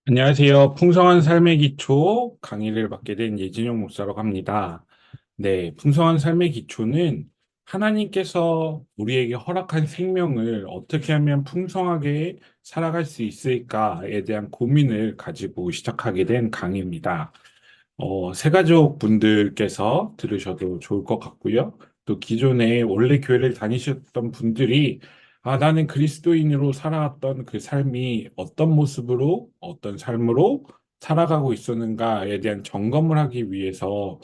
안녕하세요. 풍성한 삶의 기초 강의를 맡게 된 예진용 목사라고 합니다. 네, 풍성한 삶의 기초는 하나님께서 우리에게 허락한 생명을 어떻게 하면 풍성하게 살아갈 수 있을까에 대한 고민을 가지고 시작하게 된 강의입니다. 새가족 분들께서 들으셔도 좋을 것 같고요. 또 기존에 원래 교회를 다니셨던 분들이 나는 그리스도인으로 살아왔던 그 삶이 어떤 모습으로, 어떤 삶으로 살아가고 있었는가에 대한 점검을 하기 위해서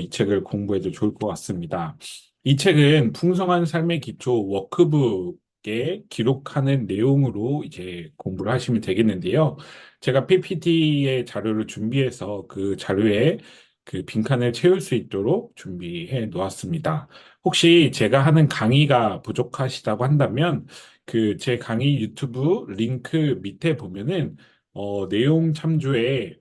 이 책을 공부해도 좋을 것 같습니다. 이 책은 풍성한 삶의 기초 워크북에 기록하는 내용으로 이제 공부를 하시면 되겠는데요. 제가 PPT의 자료를 준비해서 그 자료에 그 빈칸을 채울 수 있도록 준비해 놓았습니다. 혹시 제가 하는 강의가 부족하시다고 한다면 그 제 강의 유튜브 링크 밑에 보면은 내용 참조에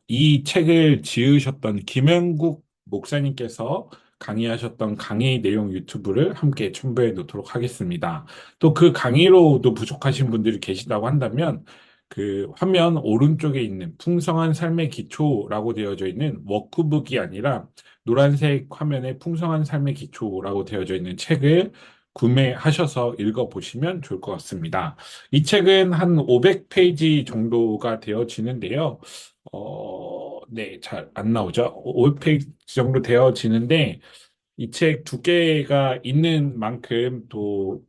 이 책을 지으셨던 김영국 목사님께서 강의하셨던 강의 내용 유튜브를 함께 첨부해 놓도록 하겠습니다. 또 그 강의로도 부족하신 분들이 계시다고 한다면 그 화면 오른쪽에 있는 풍성한 삶의 기초라고 되어져 있는 워크북이 아니라 노란색 화면에 풍성한 삶의 기초라고 되어져 있는 책을 구매하셔서 읽어보시면 좋을 것 같습니다. 이 책은 한 500페이지 정도가 되어지는데요. 네, 잘 안 나오죠? 500페이지 정도 되어지는데 이 책 두께가 있는 만큼 또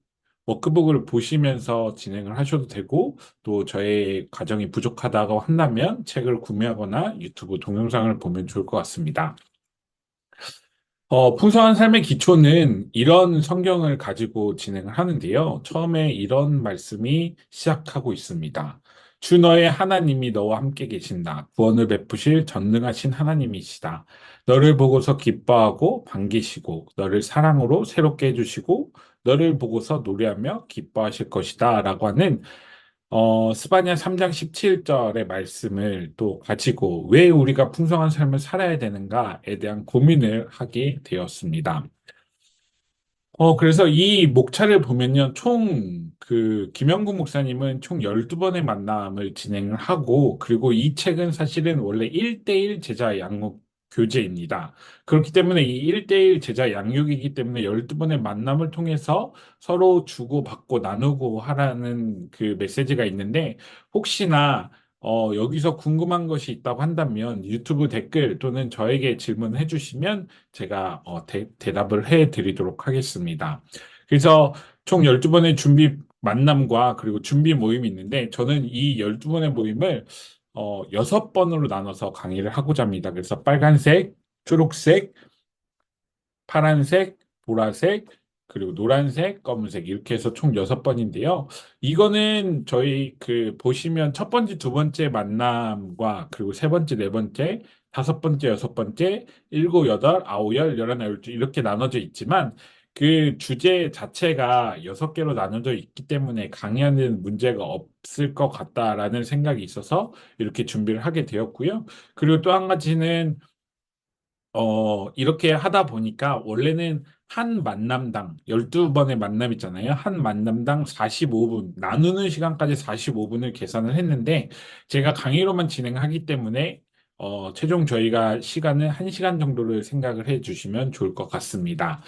워크북을 보시면서 진행을 하셔도 되고 또 저의 과정이 부족하다고 한다면 책을 구매하거나 유튜브 동영상을 보면 좋을 것 같습니다. 풍성한 삶의 기초는 이런 성경을 가지고 진행을 하는데요. 처음에 이런 말씀이 시작하고 있습니다. 주 너의 하나님이 너와 함께 계신다. 구원을 베푸실 전능하신 하나님이시다. 너를 보고서 기뻐하고 반기시고 너를 사랑으로 새롭게 해주시고 너를 보고서 노래하며 기뻐하실 것이다. 라고 하는 스바냐 3장 17절의 말씀을 또 가지고 왜 우리가 풍성한 삶을 살아야 되는가에 대한 고민을 하게 되었습니다. 그래서 이 목차를 보면요. 김영국 목사님은 총 12번의 만남을 진행을 하고, 그리고 이 책은 사실은 원래 1대1 제자 양육 교재입니다. 그렇기 때문에 이 1대1 제자 양육이기 때문에 12번의 만남을 통해서 서로 주고받고 나누고 하라는 그 메시지가 있는데, 혹시나 여기서 궁금한 것이 있다고 한다면 유튜브 댓글 또는 저에게 질문해 주시면 제가 대답을 해 드리도록 하겠습니다. 그래서 총 12번의 준비 만남과 그리고 준비 모임이 있는데 저는 이 12번의 모임을 6번으로 나눠서 강의를 하고자 합니다. 그래서 빨간색, 초록색, 파란색, 보라색, 그리고 노란색, 검은색 이렇게 해서 총 6번인데요. 이거는 저희 그 보시면 첫 번째, 두 번째 만남과 그리고 세 번째, 네 번째, 다섯 번째, 여섯 번째, 일곱, 여덟, 아홉, 열, 열하나, 열둘 이렇게 나눠져 있지만 그 주제 자체가 6개로 나눠져 있기 때문에 강의하는 문제가 없을 것 같다라는 생각이 있어서 이렇게 준비를 하게 되었고요. 그리고 또 한 가지는 이렇게 하다 보니까 원래는 한 만남당 12번의 만남 있잖아요. 한 만남당 45분, 나누는 시간까지 45분을 계산을 했는데 제가 강의로만 진행하기 때문에 최종 저희가 시간을 1시간 정도를 생각을 해 주시면 좋을 것 같습니다.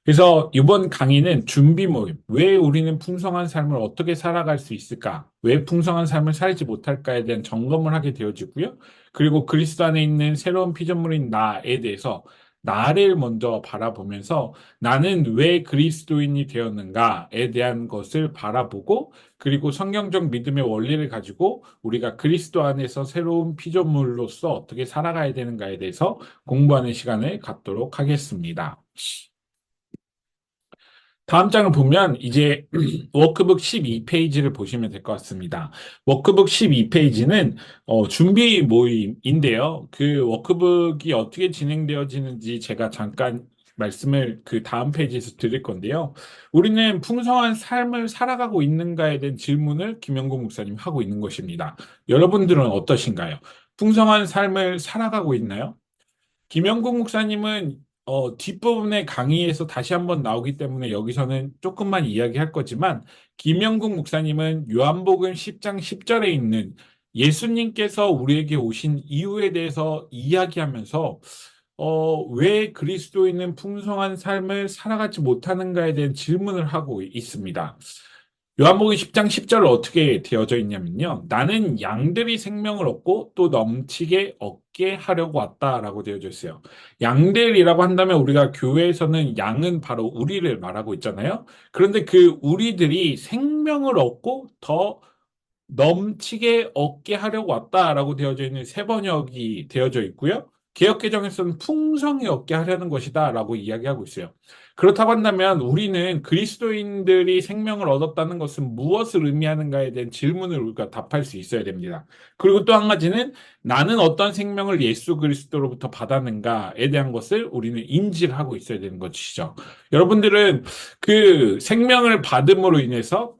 그래서 이번 강의는 준비 모임, 왜 우리는 풍성한 삶을 어떻게 살아갈 수 있을까? 왜 풍성한 삶을 살지 못할까에 대한 점검을 하게 되어지고요. 그리고 그리스도 안에 있는 새로운 피조물인 나에 대해서 나를 먼저 바라보면서 나는 왜 그리스도인이 되었는가에 대한 것을 바라보고 그리고 성경적 믿음의 원리를 가지고 우리가 그리스도 안에서 새로운 피조물로서 어떻게 살아가야 되는가에 대해서 공부하는 시간을 갖도록 하겠습니다. 다음 장을 보면 이제 워크북 12페이지를 보시면 될 것 같습니다. 워크북 12페이지는 준비 모임인데요. 그 워크북이 어떻게 진행되어지는지 제가 잠깐 말씀을 그 다음 페이지에서 드릴 건데요. 우리는 풍성한 삶을 살아가고 있는가에 대한 질문을 김영국 목사님 하고 있는 것입니다. 여러분들은 어떠신가요? 풍성한 삶을 살아가고 있나요? 김영국 목사님은 뒷부분의 강의에서 다시 한번 나오기 때문에 여기서는 조금만 이야기할 거지만 김영국 목사님은 요한복음 10장 10절에 있는 예수님께서 우리에게 오신 이유에 대해서 이야기하면서 왜 그리스도인은 풍성한 삶을 살아가지 못하는가에 대한 질문을 하고 있습니다. 요한복음 10장 10절 어떻게 되어져 있냐면요. 나는 양들이 생명을 얻고 또 넘치게 얻게 하려고 왔다라고 되어져 있어요. 양들이라고 한다면 우리가 교회에서는 양은 바로 우리를 말하고 있잖아요. 그런데 그 우리들이 생명을 얻고 더 넘치게 얻게 하려고 왔다라고 되어져 있는 세 번역이 되어져 있고요. 개역개정에서는 풍성히 얻게 하려는 것이다라고 이야기하고 있어요. 그렇다고 한다면 우리는 그리스도인들이 생명을 얻었다는 것은 무엇을 의미하는가에 대한 질문을 우리가 답할 수 있어야 됩니다. 그리고 또 한 가지는 나는 어떤 생명을 예수 그리스도로부터 받았는가에 대한 것을 우리는 인지를 하고 있어야 되는 것이죠. 여러분들은 그 생명을 받음으로 인해서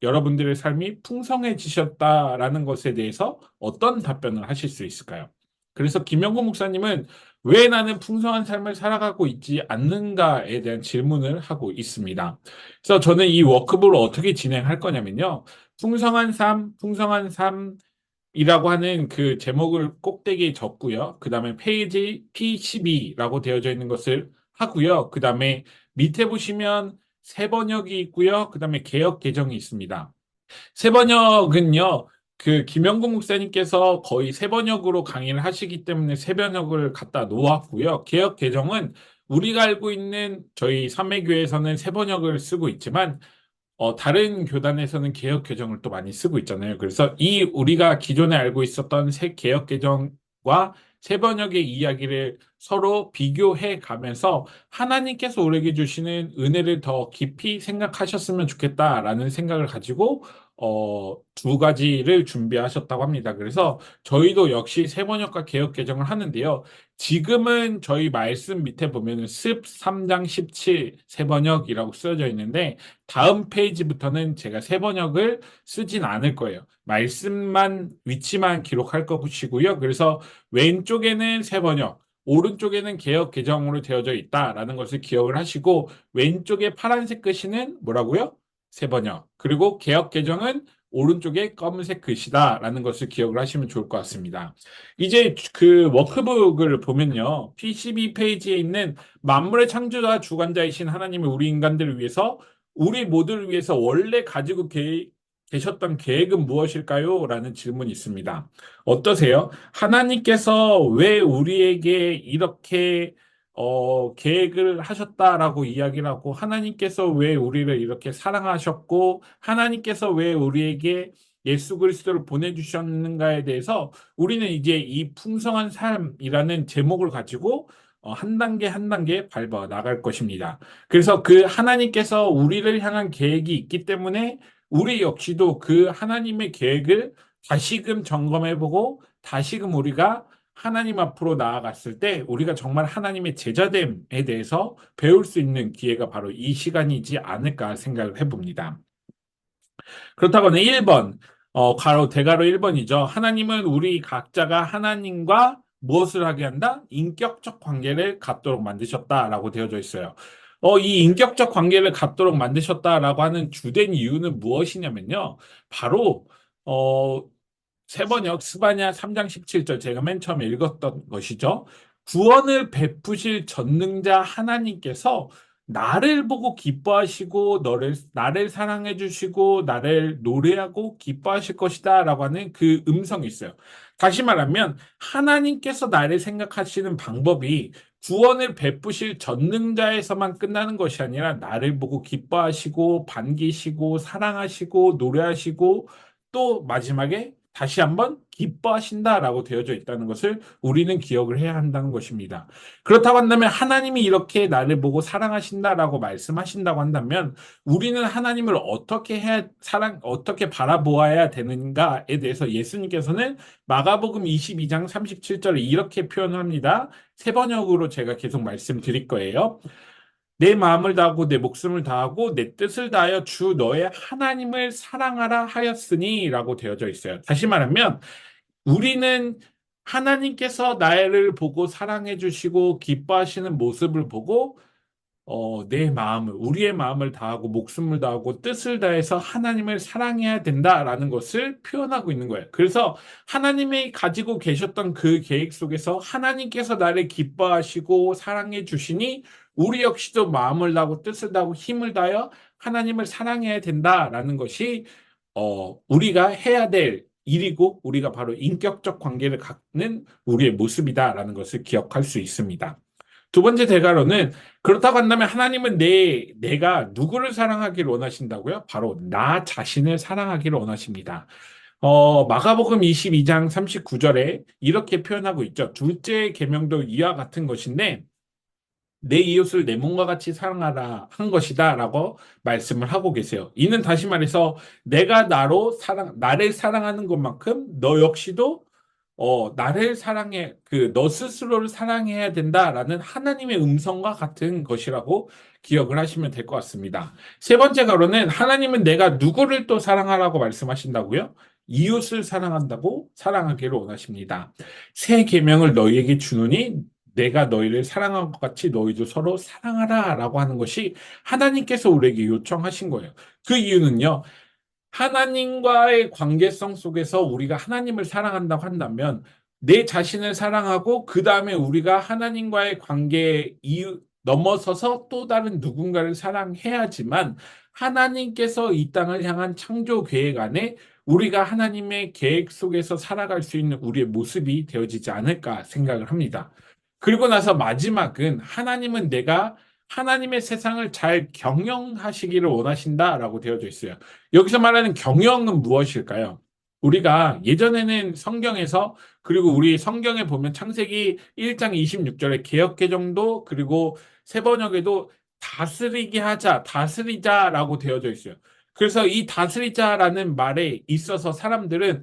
여러분들의 삶이 풍성해지셨다라는 것에 대해서 어떤 답변을 하실 수 있을까요? 그래서 김영구 목사님은 왜 나는 풍성한 삶을 살아가고 있지 않는가에 대한 질문을 하고 있습니다. 그래서 저는 이 워크북을 어떻게 진행할 거냐면요. 풍성한 삶이라고 하는 그 제목을 꼭대기에 적고요. 그 다음에 페이지 P12라고 되어져 있는 것을 하고요. 그 다음에 밑에 보시면 세 번역이 있고요. 그 다음에 개역 개정이 있습니다. 세 번역은요, 그 김영국 목사님께서 거의 세 번역으로 강의를 하시기 때문에 세 번역을 갖다 놓았고요. 개역 개정은 우리가 알고 있는 저희 삼회교에서는 세 번역을 쓰고 있지만 다른 교단에서는 개역 개정을 또 많이 쓰고 있잖아요. 그래서 이 우리가 기존에 알고 있었던 새 개역 개정과 새 번역의 이야기를 서로 비교해 가면서 하나님께서 우리에게 주시는 은혜를 더 깊이 생각하셨으면 좋겠다라는 생각을 가지고 두 가지를 준비하셨다고 합니다. 그래서 저희도 역시 새 번역과 개역 개정을 하는데요. 지금은 저희 말씀 밑에 보면은 습 3장 17 새 번역이라고 쓰여져 있는데 다음 페이지부터는 제가 새 번역을 쓰진 않을 거예요. 말씀만, 위치만 기록할 것이고요. 그래서 왼쪽에는 새 번역, 오른쪽에는 개역 개정으로 되어져 있다라는 것을 기억을 하시고, 왼쪽에 파란색 글씨는 뭐라고요? 새 번역. 그리고 개역 개정은 오른쪽에 검은색 글씨다라는 것을 기억을 하시면 좋을 것 같습니다. 이제 그 워크북을 보면요. P12페이지에 있는 만물의 창조자 주관자이신 하나님이 우리 인간들을 위해서 우리 모두를 위해서 원래 가지고 계셨던 계획은 무엇일까요? 라는 질문이 있습니다. 어떠세요? 하나님께서 왜 우리에게 이렇게 계획을 하셨다라고 이야기를 하고 하나님께서 왜 우리를 이렇게 사랑하셨고 하나님께서 왜 우리에게 예수 그리스도를 보내주셨는가에 대해서 우리는 이제 이 풍성한 삶이라는 제목을 가지고 한 단계 한 단계 밟아 나갈 것입니다. 그래서 그 하나님께서 우리를 향한 계획이 있기 때문에 우리 역시도 그 하나님의 계획을 다시금 점검해보고 다시금 우리가 하나님 앞으로 나아갔을 때 우리가 정말 하나님의 제자됨에 대해서 배울 수 있는 기회가 바로 이 시간이지 않을까 생각을 해봅니다. 그렇다고는 1번, 가로, 대가로 1번이죠. 하나님은 우리 각자가 하나님과 무엇을 하게 한다? 인격적 관계를 갖도록 만드셨다라고 되어져 있어요. 이 인격적 관계를 갖도록 만드셨다라고 하는 주된 이유는 무엇이냐면요. 바로, 어, 세번역 스바냐 3장 17절 제가 맨 처음에 읽었던 것이죠. 구원을 베푸실 전능자 하나님께서 나를 보고 기뻐하시고 나를 사랑해 주시고 나를 노래하고 기뻐하실 것이다 라고 하는 그 음성이 있어요. 다시 말하면 하나님께서 나를 생각하시는 방법이 구원을 베푸실 전능자에서만 끝나는 것이 아니라 나를 보고 기뻐하시고 반기시고 사랑하시고 노래하시고 또 마지막에 다시 한번 기뻐하신다라고 되어져 있다는 것을 우리는 기억을 해야 한다는 것입니다. 그렇다고 한다면 하나님이 이렇게 나를 보고 사랑하신다라고 말씀하신다고 한다면 우리는 하나님을 어떻게 바라보아야 되는가에 대해서 예수님께서는 마가복음 22장 37절에 이렇게 표현을 합니다. 세 번역으로 제가 계속 말씀드릴 거예요. 내 마음을 다하고 내 목숨을 다하고 내 뜻을 다하여 주 너의 하나님을 사랑하라 하였으니 라고 되어져 있어요. 다시 말하면 우리는 하나님께서 나를 보고 사랑해 주시고 기뻐하시는 모습을 보고 내 마음을, 우리의 마음을 다하고 목숨을 다하고 뜻을 다해서 하나님을 사랑해야 된다라는 것을 표현하고 있는 거예요. 그래서 하나님이 가지고 계셨던 그 계획 속에서 하나님께서 나를 기뻐하시고 사랑해 주시니 우리 역시도 마음을 다하고 뜻을 다하고 힘을 다하여 하나님을 사랑해야 된다라는 것이 우리가 해야 될 일이고 우리가 바로 인격적 관계를 갖는 우리의 모습이다라는 것을 기억할 수 있습니다. 두 번째 대가로는 그렇다고 한다면 하나님은 내가 누구를 사랑하기를 원하신다고요? 바로 나 자신을 사랑하기를 원하십니다. 마가복음 22장 39절에 이렇게 표현하고 있죠. 둘째 계명도 이와 같은 것인데 내 이웃을 내 몸과 같이 사랑하라 한 것이다라고 말씀을 하고 계세요. 이는 다시 말해서 내가 나를 사랑하는 것만큼 너 역시도 나를 사랑해, 너 스스로를 사랑해야 된다라는 하나님의 음성과 같은 것이라고 기억을 하시면 될 것 같습니다. 세 번째 가로는 하나님은 내가 누구를 또 사랑하라고 말씀하신다고요? 이웃을 사랑한다고 사랑하기를 원하십니다. 새 계명을 너희에게 주노니 내가 너희를 사랑한 것 같이 너희도 서로 사랑하라라고 하는 것이 하나님께서 우리에게 요청하신 거예요. 그 이유는요. 하나님과의 관계성 속에서 우리가 하나님을 사랑한다고 한다면 내 자신을 사랑하고 그 다음에 우리가 하나님과의 관계에 넘어서서 또 다른 누군가를 사랑해야지만 하나님께서 이 땅을 향한 창조 계획 안에 우리가 하나님의 계획 속에서 살아갈 수 있는 우리의 모습이 되어지지 않을까 생각을 합니다. 그리고 나서 마지막은 하나님은 내가 하나님의 세상을 잘 경영하시기를 원하신다라고 되어져 있어요. 여기서 말하는 경영은 무엇일까요? 우리가 예전에는 성경에서 그리고 우리 성경에 보면 창세기 1장 26절에 개역개정도 그리고 세번역에도 다스리게 하자, 다스리자라고 되어져 있어요. 그래서 이 다스리자라는 말에 있어서 사람들은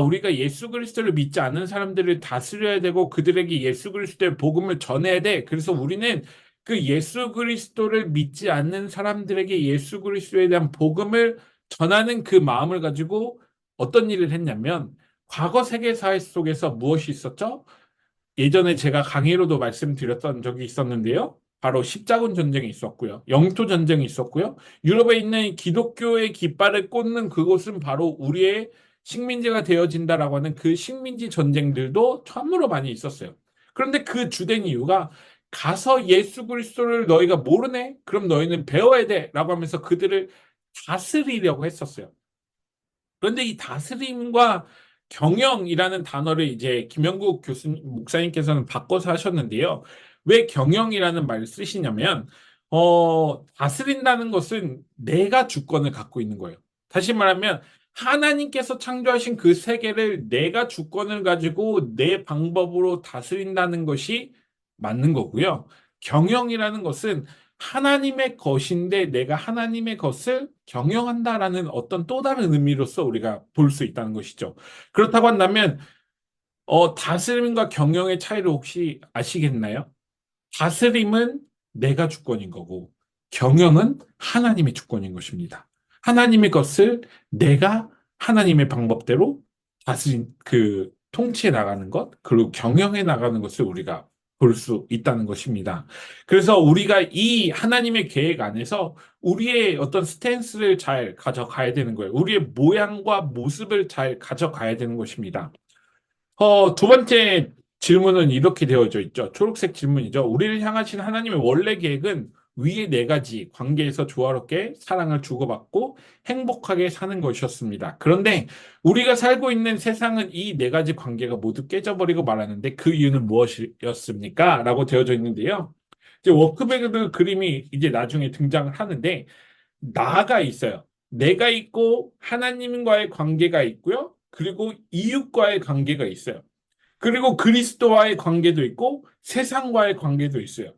우리가 예수 그리스도를 믿지 않는 사람들을 다스려야 되고 그들에게 예수 그리스도의 복음을 전해야 돼. 그래서 우리는 그 예수 그리스도를 믿지 않는 사람들에게 예수 그리스도에 대한 복음을 전하는 그 마음을 가지고 어떤 일을 했냐면 과거 세계 사회 속에서 무엇이 있었죠? 예전에 제가 강의로도 말씀드렸던 적이 있었는데요. 바로 십자군 전쟁이 있었고요. 영토 전쟁이 있었고요. 유럽에 있는 기독교의 깃발을 꽂는 그곳은 바로 우리의 식민지가 되어진다라고 하는 그 식민지 전쟁들도 참으로 많이 있었어요. 그런데 그 주된 이유가 가서 예수 그리스도를 너희가 모르네? 그럼 너희는 배워야 돼. 라고 하면서 그들을 다스리려고 했었어요. 그런데 이 다스림과 경영이라는 단어를 이제 김영국 목사님께서는 바꿔서 하셨는데요. 왜 경영이라는 말을 쓰시냐면, 다스린다는 것은 내가 주권을 갖고 있는 거예요. 다시 말하면, 하나님께서 창조하신 그 세계를 내가 주권을 가지고 내 방법으로 다스린다는 것이 맞는 거고요. 경영이라는 것은 하나님의 것인데 내가 하나님의 것을 경영한다라는 어떤 또 다른 의미로서 우리가 볼 수 있다는 것이죠. 그렇다고 한다면 다스림과 경영의 차이를 혹시 아시겠나요? 다스림은 내가 주권인 거고 경영은 하나님의 주권인 것입니다. 하나님의 것을 내가 하나님의 방법대로 통치해 나가는 것, 그리고 경영해 나가는 것을 우리가 볼 수 있다는 것입니다. 그래서 우리가 이 하나님의 계획 안에서 우리의 어떤 스탠스를 잘 가져가야 되는 거예요. 우리의 모양과 모습을 잘 가져가야 되는 것입니다. 두 번째 질문은 이렇게 되어져 있죠. 초록색 질문이죠. 우리를 향하신 하나님의 원래 계획은 위에 네 가지 관계에서 조화롭게 사랑을 주고받고 행복하게 사는 것이었습니다. 그런데 우리가 살고 있는 세상은 이 네 가지 관계가 모두 깨져버리고 말하는데 그 이유는 무엇이었습니까? 라고 되어져 있는데요. 이제 워크백의 그림이 이제 나중에 등장을 하는데 나가 있어요. 내가 있고 하나님과의 관계가 있고요. 그리고 이웃과의 관계가 있어요. 그리고 그리스도와의 관계도 있고 세상과의 관계도 있어요.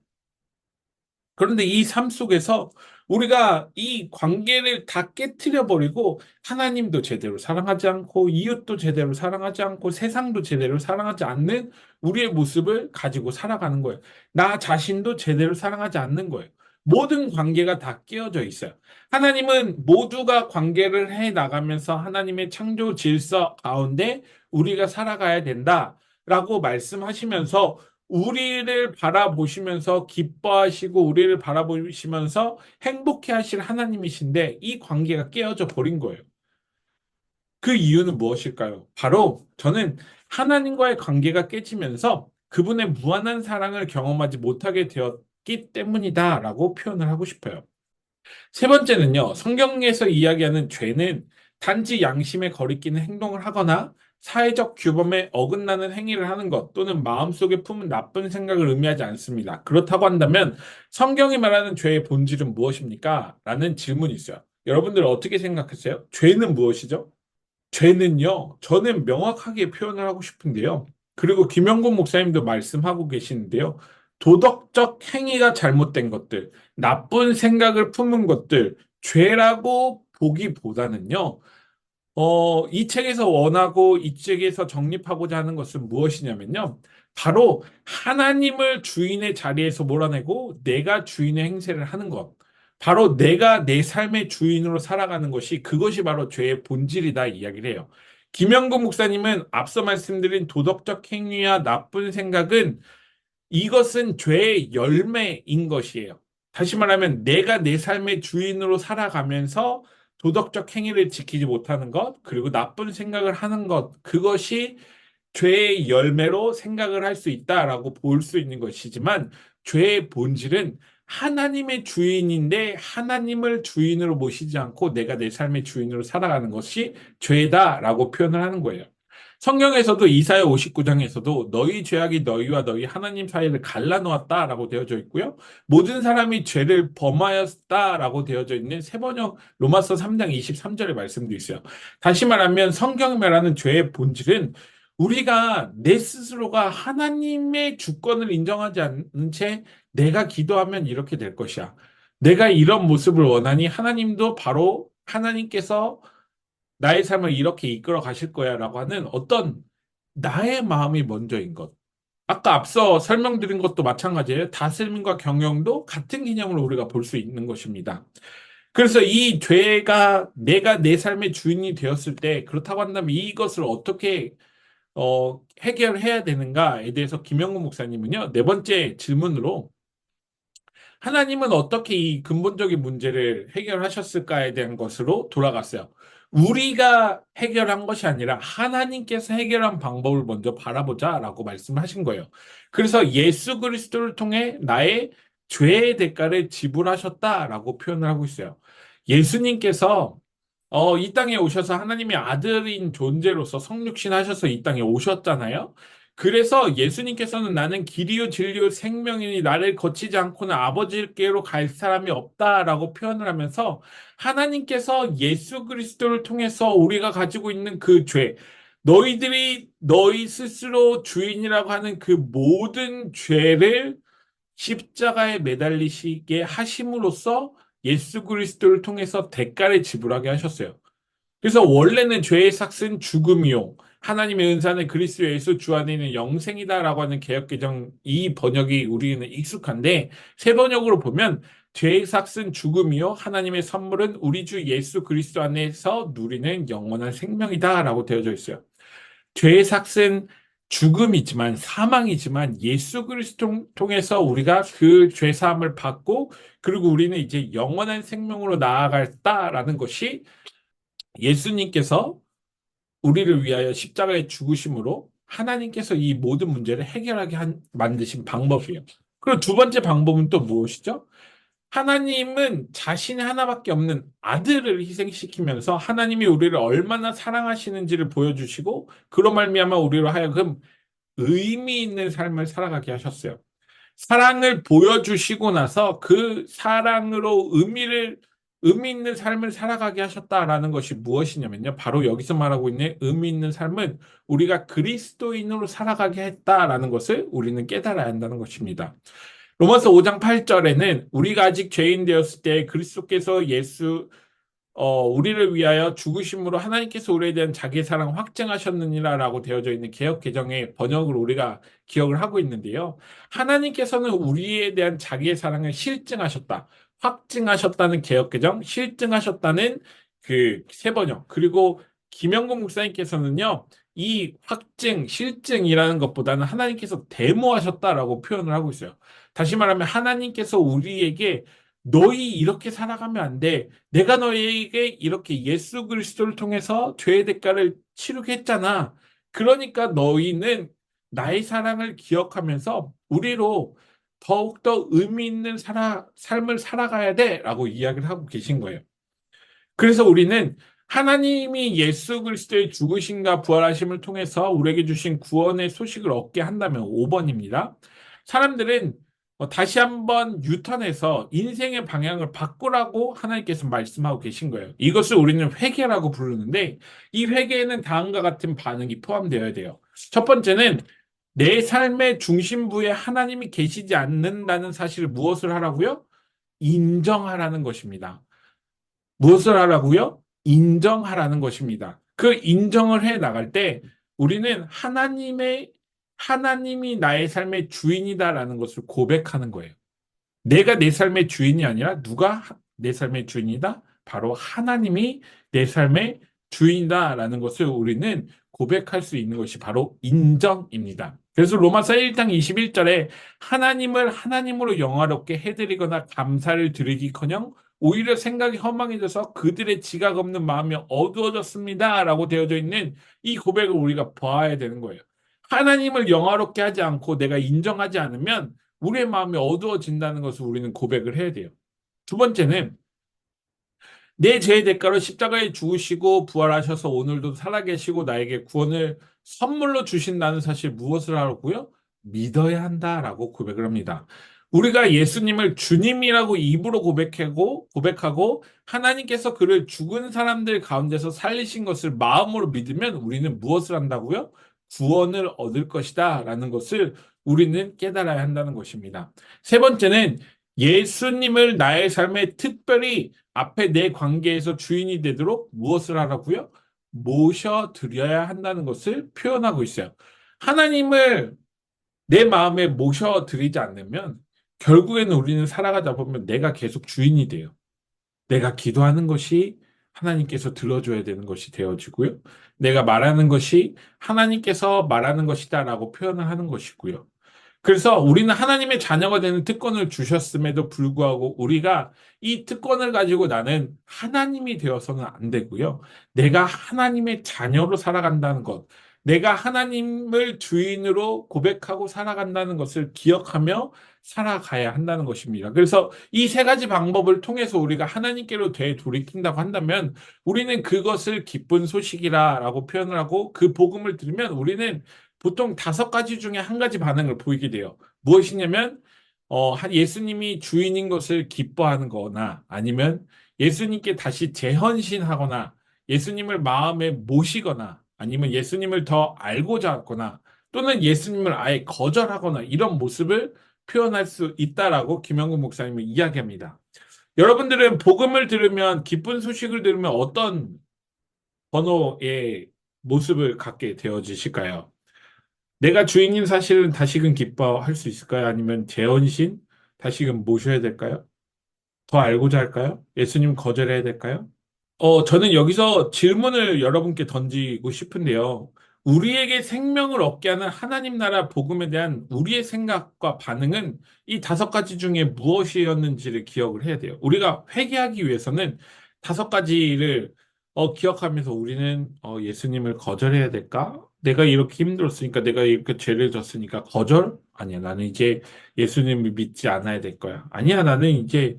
그런데 이 삶 속에서 우리가 이 관계를 다 깨트려 버리고 하나님도 제대로 사랑하지 않고 이웃도 제대로 사랑하지 않고 세상도 제대로 사랑하지 않는 우리의 모습을 가지고 살아가는 거예요. 나 자신도 제대로 사랑하지 않는 거예요. 모든 관계가 다 깨어져 있어요. 하나님은 모두가 관계를 해 나가면서 하나님의 창조 질서 가운데 우리가 살아가야 된다라고 말씀하시면서 우리를 바라보시면서 기뻐하시고 우리를 바라보시면서 행복해 하실 하나님이신데 이 관계가 깨어져 버린 거예요. 그 이유는 무엇일까요? 바로 저는 하나님과의 관계가 깨지면서 그분의 무한한 사랑을 경험하지 못하게 되었기 때문이다라고 표현을 하고 싶어요. 세 번째는요, 성경에서 이야기하는 죄는 단지 양심에 거리끼는 행동을 하거나 사회적 규범에 어긋나는 행위를 하는 것 또는 마음속에 품은 나쁜 생각을 의미하지 않습니다. 그렇다고 한다면 성경이 말하는 죄의 본질은 무엇입니까? 라는 질문이 있어요. 여러분들 어떻게 생각하세요? 죄는 무엇이죠? 죄는요, 저는 명확하게 표현을 하고 싶은데요. 그리고 김영곤 목사님도 말씀하고 계시는데요. 도덕적 행위가 잘못된 것들, 나쁜 생각을 품은 것들, 죄라고 보기보다는요, 이 책에서 원하고 이 책에서 정립하고자 하는 것은 무엇이냐면요. 바로 하나님을 주인의 자리에서 몰아내고 내가 주인의 행세를 하는 것. 바로 내가 내 삶의 주인으로 살아가는 것이 그것이 바로 죄의 본질이다 이야기를 해요. 김영국 목사님은 앞서 말씀드린 도덕적 행위와 나쁜 생각은 이것은 죄의 열매인 것이에요. 다시 말하면 내가 내 삶의 주인으로 살아가면서 도덕적 행위를 지키지 못하는 것, 그리고 나쁜 생각을 하는 것, 그것이 죄의 열매로 생각을 할 수 있다라고 볼 수 있는 것이지만 죄의 본질은 하나님의 주인인데 하나님을 주인으로 모시지 않고 내가 내 삶의 주인으로 살아가는 것이 죄다라고 표현을 하는 거예요. 성경에서도 이사야 59장에서도 너희 죄악이 너희와 너희 하나님 사이를 갈라놓았다라고 되어져 있고요. 모든 사람이 죄를 범하였다라고 되어져 있는 세번역 로마서 3장 23절의 말씀도 있어요. 다시 말하면 성경이 말하는 죄의 본질은 우리가 내 스스로가 하나님의 주권을 인정하지 않는 채 내가 기도하면 이렇게 될 것이야. 내가 이런 모습을 원하니 하나님도 바로 하나님께서 나의 삶을 이렇게 이끌어 가실 거야 라고 하는 어떤 나의 마음이 먼저인 것. 아까 앞서 설명드린 것도 마찬가지예요. 다스림과 경영도 같은 개념으로 우리가 볼 수 있는 것입니다. 그래서 이 죄가 내가 내 삶의 주인이 되었을 때 그렇다고 한다면 이것을 어떻게 해결해야 되는가에 대해서 김영우 목사님은요, 네 번째 질문으로 하나님은 어떻게 이 근본적인 문제를 해결하셨을까에 대한 것으로 돌아갔어요. 우리가 해결한 것이 아니라 하나님께서 해결한 방법을 먼저 바라보자라고 말씀하신 거예요. 그래서 예수 그리스도를 통해 나의 죄의 대가를 지불하셨다라고 표현을 하고 있어요. 예수님께서 이 땅에 오셔서 하나님의 아들인 존재로서 성육신 하셔서 이 땅에 오셨잖아요. 그래서 예수님께서는 나는 길이요 진리요 생명이니 나를 거치지 않고는 아버지께로 갈 사람이 없다라고 표현을 하면서 하나님께서 예수 그리스도를 통해서 우리가 가지고 있는 그 죄, 너희들이 너희 스스로 주인이라고 하는 그 모든 죄를 십자가에 매달리시게 하심으로써 예수 그리스도를 통해서 대가를 지불하게 하셨어요. 그래서 원래는 죄의 삭은 죽음이요. 하나님의 은사는 그리스도 예수 주 안에 있는 영생이다라고 하는 개역개정 이 번역이 우리는 익숙한데 새 번역으로 보면 죄의 삭은 죽음이요. 하나님의 선물은 우리 주 예수 그리스도 안에서 누리는 영원한 생명이다라고 되어져 있어요. 죄의 삭은 죽음이지만 사망이지만 예수 그리스도 통해서 우리가 그 죄 사함을 받고 그리고 우리는 이제 영원한 생명으로 나아갔다라는 것이 예수님께서 우리를 위하여 십자가에 죽으심으로 하나님께서 이 모든 문제를 해결하게 만드신 방법이에요. 그리고 두 번째 방법은 또 무엇이죠? 하나님은 자신의 하나밖에 없는 아들을 희생시키면서 하나님이 우리를 얼마나 사랑하시는지를 보여주시고 그로 말미암아 우리로 하여금 의미 있는 삶을 살아가게 하셨어요. 사랑을 보여주시고 나서 그 사랑으로 의미 있는 삶을 살아가게 하셨다라는 것이 무엇이냐면요. 바로 여기서 말하고 있는 의미 있는 삶은 우리가 그리스도인으로 살아가게 했다라는 것을 우리는 깨달아야 한다는 것입니다. 로마서 5장 8절에는 우리가 아직 죄인 되었을 때 그리스도께서 우리를 위하여 죽으심으로 하나님께서 우리에 대한 자기의 사랑 확증하셨느니라라고 되어져 있는 개역 개정의 번역을 우리가 기억을 하고 있는데요. 하나님께서는 우리에 대한 자기의 사랑을 실증하셨다. 확증하셨다는 개역 개정, 실증하셨다는 그 세 번역. 그리고 김영곤 목사님께서는요. 이 확증, 실증이라는 것보다는 하나님께서 데모하셨다라고 표현을 하고 있어요. 다시 말하면 하나님께서 우리에게 너희 이렇게 살아가면 안 돼. 내가 너희에게 이렇게 예수 그리스도를 통해서 죄의 대가를 치르게 했잖아. 그러니까 너희는 나의 사랑을 기억하면서 우리로 더욱더 의미 있는 삶을 살아가야 돼. 라고 이야기를 하고 계신 거예요. 그래서 우리는 하나님이 예수 그리스도의 죽으심과 부활하심을 통해서 우리에게 주신 구원의 소식을 얻게 한다면 5번입니다. 사람들은 다시 한번 유턴해서 인생의 방향을 바꾸라고 하나님께서 말씀하고 계신 거예요. 이것을 우리는 회개라고 부르는데 이 회개에는 다음과 같은 반응이 포함되어야 돼요. 첫 번째는 내 삶의 중심부에 하나님이 계시지 않는다는 사실을 무엇을 하라고요? 인정하라는 것입니다. 무엇을 하라고요? 인정하라는 것입니다. 그 인정을 해 나갈 때 우리는 하나님이 나의 삶의 주인이다라는 것을 고백하는 거예요. 내가 내 삶의 주인이 아니라 누가 내 삶의 주인이다? 바로 하나님이 내 삶의 주인이다라는 것을 우리는 고백할 수 있는 것이 바로 인정입니다. 그래서 로마서 1장 21절에 하나님을 하나님으로 영화롭게 해드리거나 감사를 드리기커녕 오히려 생각이 허망해져서 그들의 지각 없는 마음이 어두워졌습니다. 라고 되어져 있는 이 고백을 우리가 봐야 되는 거예요. 하나님을 영화롭게 하지 않고 내가 인정하지 않으면 우리의 마음이 어두워진다는 것을 우리는 고백을 해야 돼요. 두 번째는 내 죄의 대가로 십자가에 죽으시고 부활하셔서 오늘도 살아계시고 나에게 구원을 선물로 주신다는 사실 무엇을 하라고요? 믿어야 한다라고 고백을 합니다. 우리가 예수님을 주님이라고 입으로 고백하고 하나님께서 그를 죽은 사람들 가운데서 살리신 것을 마음으로 믿으면 우리는 무엇을 한다고요? 구원을 얻을 것이다 라는 것을 우리는 깨달아야 한다는 것입니다. 세 번째는 예수님을 나의 삶에 특별히 앞에 내 관계에서 주인이 되도록 무엇을 하라고요? 모셔드려야 한다는 것을 표현하고 있어요. 하나님을 내 마음에 모셔드리지 않으면 결국에는 우리는 살아가다 보면 내가 계속 주인이 돼요. 내가 기도하는 것이 하나님께서 들어줘야 되는 것이 되어지고요. 내가 말하는 것이 하나님께서 말하는 것이다라고 표현을 하는 것이고요. 그래서 우리는 하나님의 자녀가 되는 특권을 주셨음에도 불구하고 우리가 이 특권을 가지고 나는 하나님이 되어서는 안 되고요. 내가 하나님의 자녀로 살아간다는 것, 내가 하나님을 주인으로 고백하고 살아간다는 것을 기억하며 살아가야 한다는 것입니다. 그래서 이 세 가지 방법을 통해서 우리가 하나님께로 되돌이킨다고 한다면 우리는 그것을 기쁜 소식이라고 표현을 하고 그 복음을 들으면 우리는 보통 5가지 중에 한 가지 반응을 보이게 돼요. 무엇이냐면, 예수님이 주인인 것을 기뻐하는 거나 아니면 예수님께 다시 재헌신하거나 예수님을 마음에 모시거나 아니면 예수님을 더 알고자 하거나 또는 예수님을 아예 거절하거나 이런 모습을 표현할 수 있다라고 김영근 목사님은 이야기합니다. 여러분들은 복음을 들으면 기쁜 소식을 들으면 어떤 번호의 모습을 갖게 되어지실까요? 내가 주인인 사실은 다시금 기뻐할 수 있을까요? 아니면 재혼신 다시금 모셔야 될까요? 더 알고자 할까요? 예수님 거절해야 될까요? 저는 여기서 질문을 여러분께 던지고 싶은데요. 우리에게 생명을 얻게 하는 하나님 나라 복음에 대한 우리의 생각과 반응은 이 5가지 중에 무엇이었는지를 기억을 해야 돼요. 우리가 회개하기 위해서는 5가지를 기억하면서 우리는 예수님을 거절해야 될까? 내가 이렇게 힘들었으니까, 내가 이렇게 죄를 졌으니까 거절? 아니야, 나는 이제 예수님을 믿지 않아야 될 거야. 아니야, 나는 이제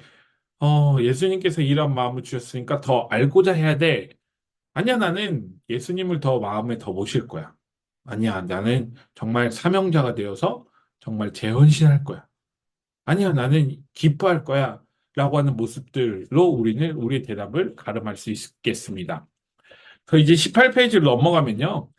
예수님께서 이런 마음을 주셨으니까 더 알고자 해야 돼. 아니야, 나는 예수님을 더 마음에 더 모실 거야. 아니야, 나는 정말 사명자가 되어서 정말 재헌신할 거야. 아니야, 나는 기뻐할 거야. 라고 하는 모습들로 우리는 우리의 대답을 가름할 수 있겠습니다. 그 이제 18페이지를 넘어가면요.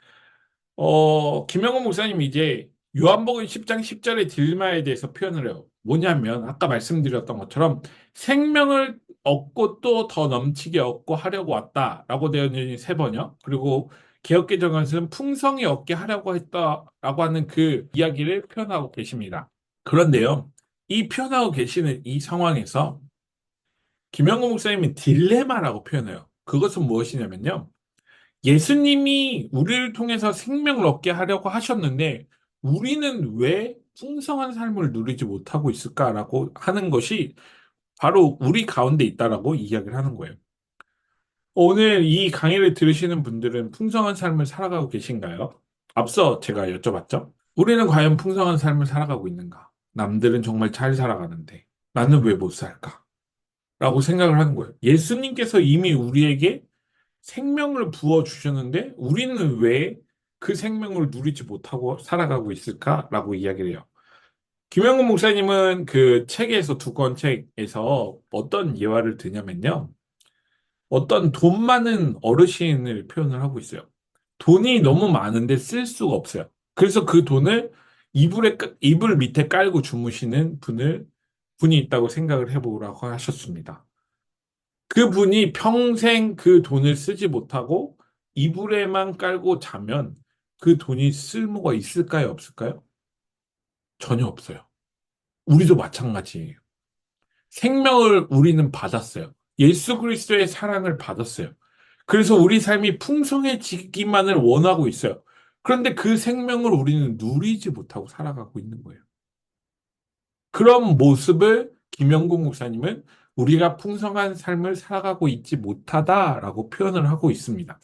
김영호 목사님이 이제 요한복음 10장 10절의 딜마에 대해서 표현을 해요. 뭐냐면 아까 말씀드렸던 것처럼 생명을 얻고 또 더 넘치게 얻고 하려고 왔다라고 되어 있는 3번이요. 그리고 개역개정에서는 풍성히 얻게 하려고 했다라고 하는 그 이야기를 표현하고 계십니다. 그런데요, 이 표현하고 계시는 이 상황에서 김영호 목사님이 딜레마라고 표현해요. 그것은 무엇이냐면요. 예수님이 우리를 통해서 생명을 얻게 하려고 하셨는데 우리는 왜 풍성한 삶을 누리지 못하고 있을까라고 하는 것이 바로 우리 가운데 있다라고 이야기를 하는 거예요. 오늘 이 강의를 들으시는 분들은 풍성한 삶을 살아가고 계신가요? 앞서 제가 여쭤봤죠? 우리는 과연 풍성한 삶을 살아가고 있는가? 남들은 정말 잘 살아가는데 나는 왜 못 살까? 라고 생각을 하는 거예요. 예수님께서 이미 우리에게 생명을 부어 주셨는데 우리는 왜 그 생명을 누리지 못하고 살아가고 있을까라고 이야기를 해요. 김영근 목사님은 그 책에서 두 권 책에서 어떤 예화를 드냐면요. 어떤 돈 많은 어르신을 표현을 하고 있어요. 돈이 너무 많은데 쓸 수가 없어요. 그래서 그 돈을 이불 밑에 깔고 주무시는 분이 있다고 생각을 해보라고 하셨습니다. 그분이 평생 그 돈을 쓰지 못하고 이불에만 깔고 자면 그 돈이 쓸모가 있을까요, 없을까요? 전혀 없어요. 우리도 마찬가지예요. 생명을 우리는 받았어요. 예수 그리스도의 사랑을 받았어요. 그래서 우리 삶이 풍성해지기만을 원하고 있어요. 그런데 그 생명을 우리는 누리지 못하고 살아가고 있는 거예요. 그런 모습을 김영국 목사님은 우리가 풍성한 삶을 살아가고 있지 못하다라고 표현을 하고 있습니다.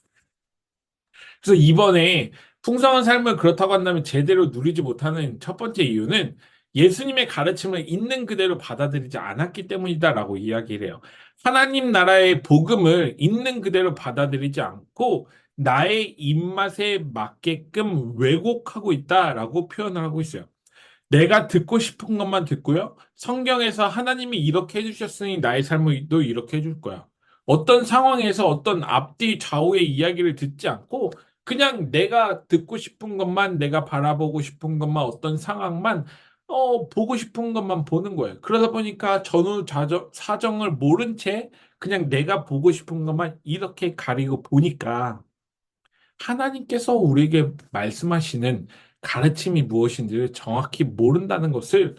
그래서 이번에 풍성한 삶을 그렇다고 한다면 제대로 누리지 못하는 첫 번째 이유는 예수님의 가르침을 있는 그대로 받아들이지 않았기 때문이다라고 이야기를 해요. 하나님 나라의 복음을 있는 그대로 받아들이지 않고 나의 입맛에 맞게끔 왜곡하고 있다라고 표현을 하고 있어요. 내가 듣고 싶은 것만 듣고요. 성경에서 하나님이 이렇게 해주셨으니 나의 삶도 이렇게 해줄 거야. 어떤 상황에서 어떤 앞뒤 좌우의 이야기를 듣지 않고 그냥 내가 듣고 싶은 것만 내가 바라보고 싶은 것만 어떤 상황만 보고 싶은 것만 보는 거예요. 그러다 보니까 사정을 모른 채 그냥 내가 보고 싶은 것만 이렇게 가리고 보니까 하나님께서 우리에게 말씀하시는 가르침이 무엇인지를 정확히 모른다는 것을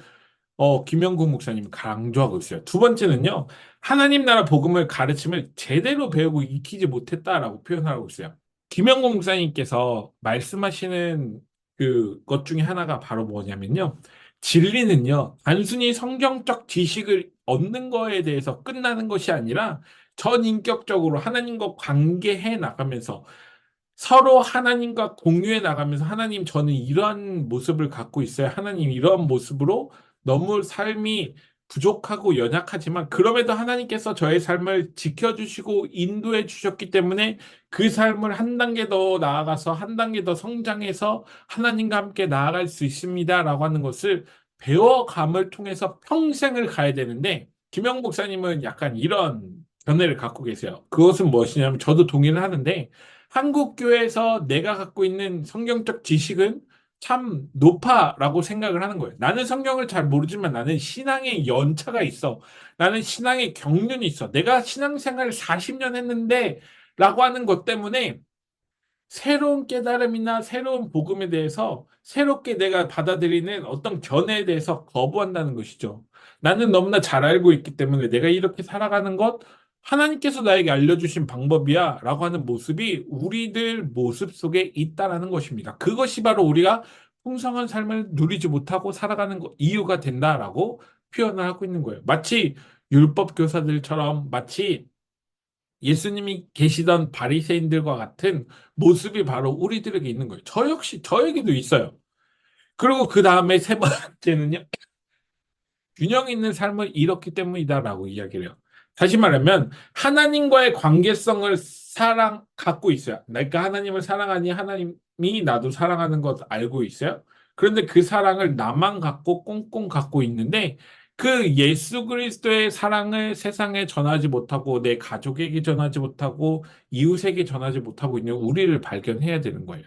김영국 목사님이 강조하고 있어요. 두 번째는요, 하나님 나라 복음을 가르침을 제대로 배우고 익히지 못했다라고 표현하고 있어요. 김영국 목사님께서 말씀하시는 그 것 중에 하나가 바로 뭐냐면요. 진리는요, 단순히 성경적 지식을 얻는 거에 대해서 끝나는 것이 아니라 전인격적으로 하나님과 관계해 나가면서 서로 하나님과 공유해 나가면서 하나님 저는 이러한 모습을 갖고 있어요. 하나님 이러한 모습으로 너무 삶이 부족하고 연약하지만 그럼에도 하나님께서 저의 삶을 지켜주시고 인도해 주셨기 때문에 그 삶을 한 단계 더 나아가서 한 단계 더 성장해서 하나님과 함께 나아갈 수 있습니다라고 하는 것을 배워감을 통해서 평생을 가야 되는데 김영 목사님은 약간 이런 견해를 갖고 계세요. 그것은 무엇이냐면 저도 동의를 하는데 한국 교회에서 내가 갖고 있는 성경적 지식은 참 높아라고 생각을 하는 거예요. 나는 성경을 잘 모르지만 나는 신앙의 연차가 있어. 나는 신앙의 경륜이 있어. 내가 신앙생활을 40년 했는데 라고 하는 것 때문에 새로운 깨달음이나 새로운 복음에 대해서 새롭게 내가 받아들이는 어떤 견해에 대해서 거부한다는 것이죠. 나는 너무나 잘 알고 있기 때문에 내가 이렇게 살아가는 것 하나님께서 나에게 알려주신 방법이야 라고 하는 모습이 우리들 모습 속에 있다라는 것입니다. 그것이 바로 우리가 풍성한 삶을 누리지 못하고 살아가는 이유가 된다라고 표현을 하고 있는 거예요. 마치 율법 교사들처럼 마치 예수님이 계시던 바리새인들과 같은 모습이 바로 우리들에게 있는 거예요. 저 역시 저에게도 있어요. 그리고 그 다음에 세 번째는요. 균형 있는 삶을 잃었기 때문이다라고 이야기를 해요. 다시 말하면 하나님과의 관계성을 갖고 있어요. 내가 하나님을 사랑하니 하나님이 나도 사랑하는 것 알고 있어요. 그런데 그 사랑을 나만 갖고 꽁꽁 갖고 있는데 그 예수 그리스도의 사랑을 세상에 전하지 못하고 내 가족에게 전하지 못하고 이웃에게 전하지 못하고 있는 우리를 발견해야 되는 거예요.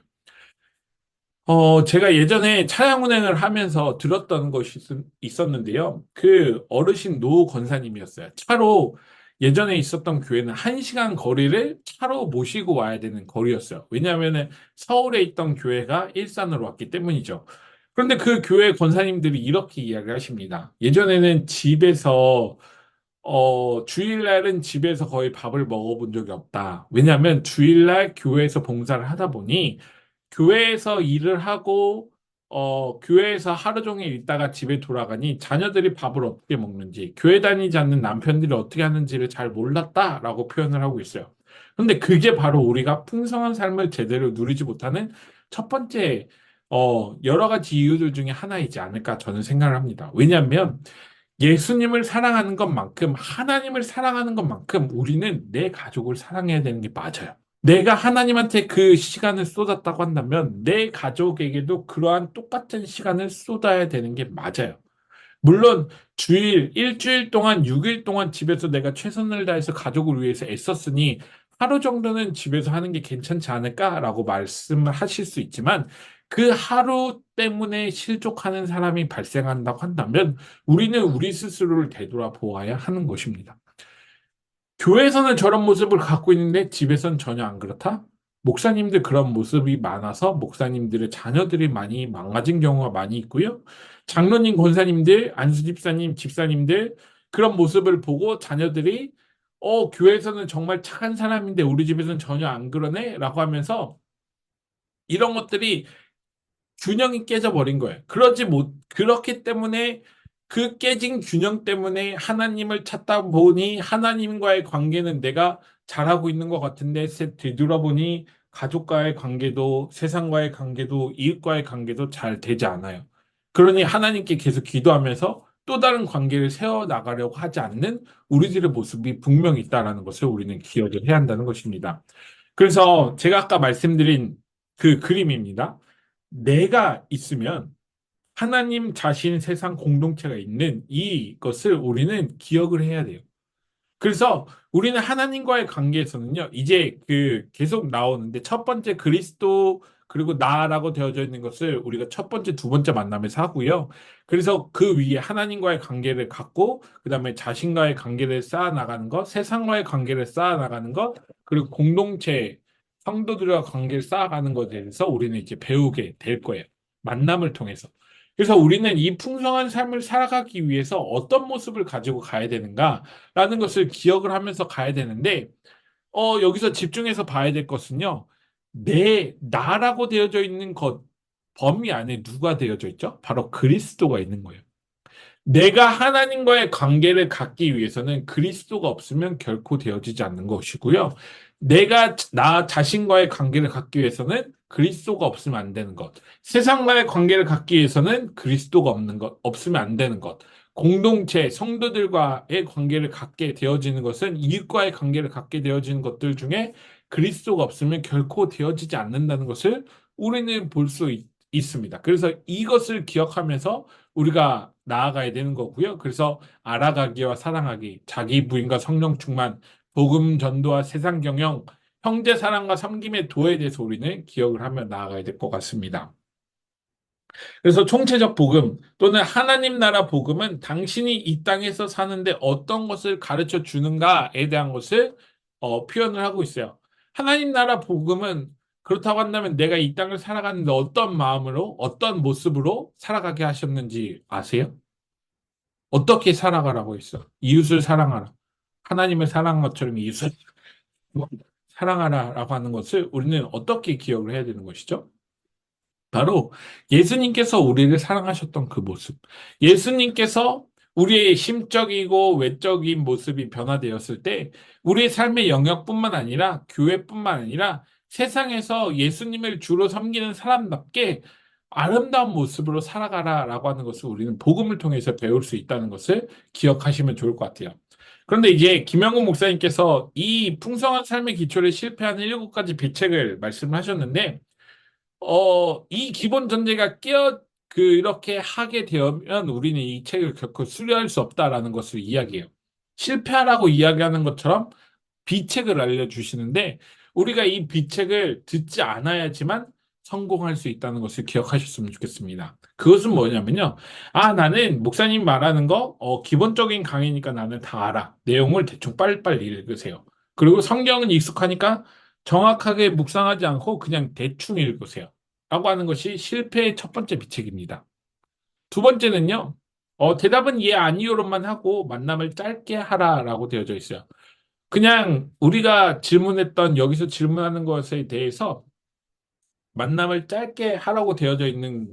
제가 예전에 차량 운행을 하면서 들었던 것이 있었는데요. 그 어르신 노 권사님이었어요. 차로 예전에 있었던 교회는 1시간 거리를 차로 모시고 와야 되는 거리였어요. 왜냐하면 서울에 있던 교회가 일산으로 왔기 때문이죠. 그런데 그 교회 권사님들이 이렇게 이야기를 하십니다. 예전에는 집에서 주일날은 집에서 거의 밥을 먹어본 적이 없다. 왜냐하면 주일날 교회에서 봉사를 하다 보니 교회에서 일을 하고 교회에서 하루 종일 있다가 집에 돌아가니 자녀들이 밥을 어떻게 먹는지, 교회 다니지 않는 남편들이 어떻게 하는지를 잘 몰랐다라고 표현을 하고 있어요. 근데 그게 바로 우리가 풍성한 삶을 제대로 누리지 못하는 첫 번째 여러 가지 이유들 중에 하나이지 않을까 저는 생각을 합니다. 왜냐하면 예수님을 사랑하는 것만큼, 하나님을 사랑하는 것만큼 우리는 내 가족을 사랑해야 되는 게 맞아요. 내가 하나님한테 그 시간을 쏟았다고 한다면 내 가족에게도 그러한 똑같은 시간을 쏟아야 되는 게 맞아요. 물론 일주일 동안, 6일 동안 집에서 내가 최선을 다해서 가족을 위해서 애썼으니 하루 정도는 집에서 하는 게 괜찮지 않을까라고 말씀을 하실 수 있지만 그 하루 때문에 실족하는 사람이 발생한다고 한다면 우리는 우리 스스로를 되돌아보아야 하는 것입니다. 교회에서는 저런 모습을 갖고 있는데 집에선 전혀 안 그렇다? 목사님들 그런 모습이 많아서 목사님들의 자녀들이 많이 망가진 경우가 많이 있고요. 장로님, 권사님들, 안수집사님, 집사님들 그런 모습을 보고 자녀들이 교회에서는 정말 착한 사람인데 우리 집에서는 전혀 안 그러네? 라고 하면서 이런 것들이 균형이 깨져버린 거예요. 그렇기 때문에 그 깨진 균형 때문에 하나님을 찾다 보니 하나님과의 관계는 내가 잘하고 있는 것 같은데 되돌아보니 가족과의 관계도 세상과의 관계도 이웃과의 관계도 잘 되지 않아요. 그러니 하나님께 계속 기도하면서 또 다른 관계를 세워나가려고 하지 않는 우리들의 모습이 분명히 있다는 것을 우리는 기억을 해야 한다는 것입니다. 그래서 제가 아까 말씀드린 그 그림입니다. 내가 있으면 하나님 자신 세상 공동체가 있는 이것을 우리는 기억을 해야 돼요. 그래서 우리는 하나님과의 관계에서는요, 이제 그 계속 나오는데 첫 번째 그리스도 그리고 나라고 되어져 있는 것을 우리가 첫 번째, 두 번째 만남에서 하고요. 그래서 그 위에 하나님과의 관계를 갖고, 그 다음에 자신과의 관계를 쌓아나가는 것, 세상과의 관계를 쌓아나가는 것, 그리고 공동체, 성도들과 관계를 쌓아가는 것에 대해서 우리는 이제 배우게 될 거예요. 만남을 통해서. 그래서 우리는 이 풍성한 삶을 살아가기 위해서 어떤 모습을 가지고 가야 되는가? 라는 것을 기억을 하면서 가야 되는데, 여기서 집중해서 봐야 될 것은요, 나라고 되어져 있는 것, 범위 안에 누가 되어져 있죠? 바로 그리스도가 있는 거예요. 내가 하나님과의 관계를 갖기 위해서는 그리스도가 없으면 결코 되어지지 않는 것이고요. 내가 나 자신과의 관계를 갖기 위해서는 그리스도가 없으면 안 되는 것. 세상과의 관계를 갖기 위해서는 그리스도가 없으면 안 되는 것. 공동체, 성도들과의 관계를 갖게 되어지는 것은 이웃과의 관계를 갖게 되어지는 것들 중에 그리스도가 없으면 결코 되어지지 않는다는 것을 우리는 볼 수 있습니다. 그래서 이것을 기억하면서 우리가 나아가야 되는 거고요. 그래서 알아가기와 사랑하기, 자기 부인과 성령 충만, 복음 전도와 세상 경영, 형제 사랑과 섬김의 도에 대해서 우리는 기억을 하며 나아가야 될 것 같습니다. 그래서 총체적 복음 또는 하나님 나라 복음은 당신이 이 땅에서 사는데 어떤 것을 가르쳐 주는가에 대한 것을 표현을 하고 있어요. 하나님 나라 복음은 그렇다고 한다면 내가 이 땅을 살아가는데 어떤 마음으로, 어떤 모습으로 살아가게 하셨는지 아세요? 어떻게 살아가라고 했어? 이웃을 사랑하라. 하나님을 사랑한 것처럼 이웃을 사랑하라라고 하는 것을 우리는 어떻게 기억을 해야 되는 것이죠? 바로 예수님께서 우리를 사랑하셨던 그 모습. 예수님께서 우리의 심적이고 외적인 모습이 변화되었을 때 우리의 삶의 영역뿐만 아니라 교회뿐만 아니라 세상에서 예수님을 주로 섬기는 사람답게 아름다운 모습으로 살아가라라고 하는 것을 우리는 복음을 통해서 배울 수 있다는 것을 기억하시면 좋을 것 같아요. 그런데 이제 김영국 목사님께서 이 풍성한 삶의 기초를 실패하는 7가지 비책을 말씀하셨는데 이 기본 전제가 이렇게 하게 되면 우리는 이 책을 결코 수료할 수 없다라는 것을 이야기해요. 실패하라고 이야기하는 것처럼 비책을 알려주시는데 우리가 이 비책을 듣지 않아야지만 성공할 수 있다는 것을 기억하셨으면 좋겠습니다. 그것은 뭐냐면요. 나는 목사님 말하는 거, 기본적인 강의니까 나는 다 알아. 내용을 대충 빨리빨리 읽으세요. 그리고 성경은 익숙하니까 정확하게 묵상하지 않고 그냥 대충 읽으세요. 라고 하는 것이 실패의 첫 번째 비책입니다. 두 번째는요. 대답은 예, 아니요로만 하고 만남을 짧게 하라라고 되어져 있어요. 그냥 우리가 질문했던 여기서 질문하는 것에 대해서 만남을 짧게 하라고 되어져 있는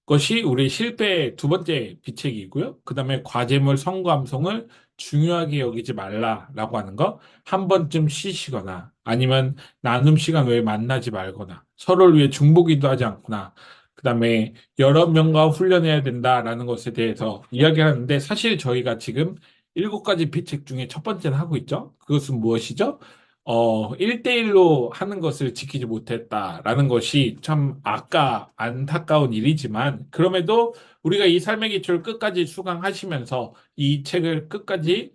것이 우리 실패의 두 번째 비책이고요. 그 다음에 과제물 성감성을 중요하게 여기지 말라라고 하는 거. 한 번쯤 쉬시거나 아니면 나눔 시간 외에 만나지 말거나 서로를 위해 중보기도 하지 않거나 그 다음에 여러 명과 훈련해야 된다라는 것에 대해서 이야기하는데 사실 저희가 지금 일곱 가지 비책 중에 첫 번째는 하고 있죠. 그것은 무엇이죠? 1대1로 하는 것을 지키지 못했다라는 것이 참 안타까운 일이지만, 그럼에도 우리가 이 삶의 기초를 끝까지 수강하시면서 이 책을 끝까지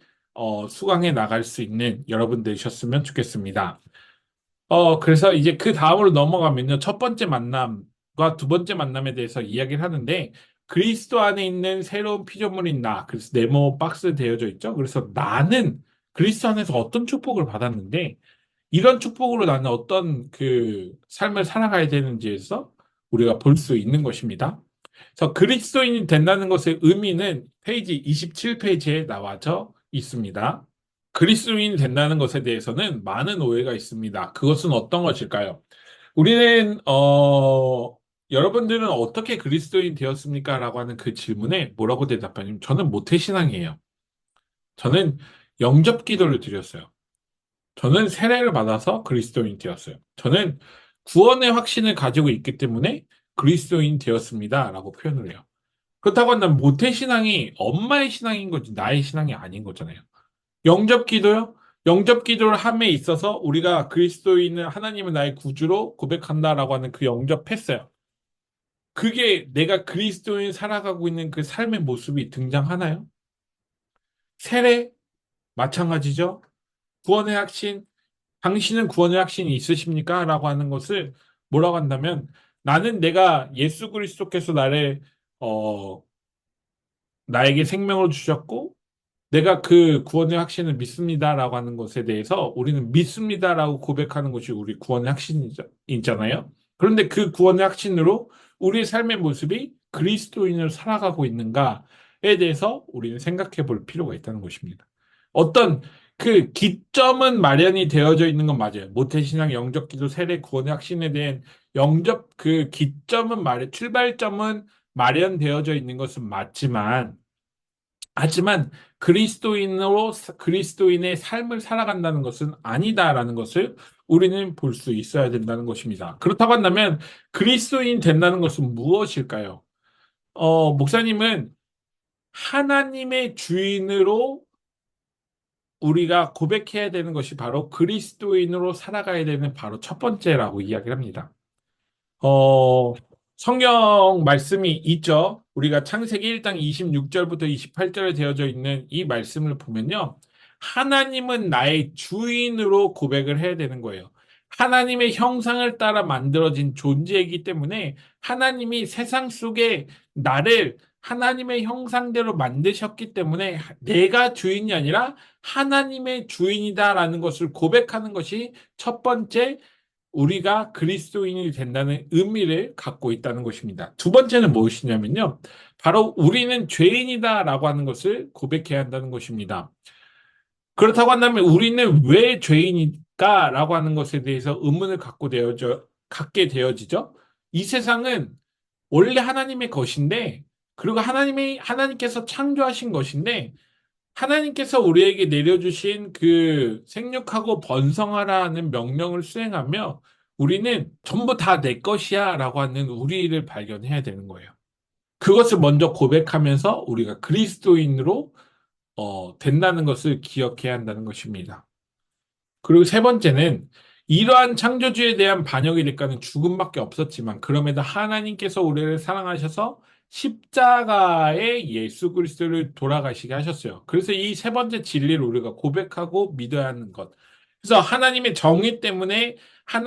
수강해 나갈 수 있는 여러분 되셨으면 좋겠습니다. 그래서 이제 그 다음으로 넘어가면요. 첫 번째 만남과 두 번째 만남에 대해서 이야기를 하는데, 그리스도 안에 있는 새로운 피조물인 나. 그래서 네모 박스 되어져 있죠. 그래서 나는 그리스도 안에서 어떤 축복을 받았는데, 이런 축복으로 나는 어떤 그 삶을 살아가야 되는지에서 우리가 볼 수 있는 것입니다. 그래서 그리스도인이 된다는 것의 의미는 페이지 27페이지에 나와져 있습니다. 그리스도인이 된다는 것에 대해서는 많은 오해가 있습니다. 그것은 어떤 것일까요? 우리는 여러분들은 어떻게 그리스도인 되었습니까? 라고 하는 그 질문에 뭐라고 대답하냐면 저는 모태신앙이에요. 저는 영접 기도를 드렸어요. 저는 세례를 받아서 그리스도인 되었어요. 저는 구원의 확신을 가지고 있기 때문에 그리스도인 되었습니다. 라고 표현을 해요. 그렇다고 한다면 모태신앙이 엄마의 신앙인 거지 나의 신앙이 아닌 거잖아요. 영접 기도요? 영접 기도를 함에 있어서 우리가 그리스도인은 하나님은 나의 구주로 고백한다라고 하는 그 영접했어요. 그게 내가 그리스도인 살아가고 있는 그 삶의 모습이 등장하나요? 세례? 마찬가지죠. 구원의 확신, 당신은 구원의 확신이 있으십니까? 라고 하는 것을 뭐라고 한다면 나는 내가 예수 그리스도께서 어, 나에게 생명을 주셨고 내가 그 구원의 확신을 믿습니다라고 하는 것에 대해서 우리는 믿습니다라고 고백하는 것이 우리 구원의 확신이잖아요. 그런데 그 구원의 확신으로 우리의 삶의 모습이 그리스도인으로 살아가고 있는가에 대해서 우리는 생각해 볼 필요가 있다는 것입니다. 어떤 그 기점은 마련이 되어져 있는 건 맞아요. 모태신앙, 영접기도, 세례, 구원의 확신에 대한 영접 그 기점은 출발점은 마련되어져 있는 것은 맞지만 하지만 그리스도인의 삶을 살아간다는 것은 아니다라는 것을 우리는 볼 수 있어야 된다는 것입니다. 그렇다고 한다면 그리스도인 된다는 것은 무엇일까요? 목사님은 하나님의 주인으로 우리가 고백해야 되는 것이 바로 그리스도인으로 살아가야 되는 바로 첫 번째라고 이야기를 합니다. 어, 성경 말씀이 있죠. 우리가 창세기 1장 26절부터 28절에 되어져 있는 이 말씀을 보면요. 하나님은 나의 주인으로 고백을 해야 되는 거예요. 하나님의 형상을 따라 만들어진 존재이기 때문에 하나님이 세상 속에 나를 하나님의 형상대로 만드셨기 때문에 내가 주인이 아니라 하나님의 주인이다라는 것을 고백하는 것이 첫 번째 우리가 그리스도인이 된다는 의미를 갖고 있다는 것입니다. 두 번째는 무엇이냐면요. 바로 우리는 죄인이다라고 하는 것을 고백해야 한다는 것입니다. 그렇다고 한다면 우리는 왜 죄인일까라고 하는 것에 대해서 의문을 갖게 되어지죠. 이 세상은 원래 하나님의 것인데, 그리고 하나님께서 창조하신 것인데, 하나님께서 우리에게 내려주신 그 생육하고 번성하라는 명령을 수행하며 우리는 전부 다 내 것이야 라고 하는 우리를 발견해야 되는 거예요. 그것을 먼저 고백하면서 우리가 그리스도인으로 된다는 것을 기억해야 한다는 것입니다. 그리고 세 번째는 이러한 창조주에 대한 반역의 대가는 죽음밖에 없었지만 그럼에도 하나님께서 우리를 사랑하셔서 십자가에 예수 그리스도를 돌아가시게 하셨어요. 그래서 이 세 번째 진리를 우리가 고백하고 믿어야 하는 것. 그래서 하나님의 정의 때문에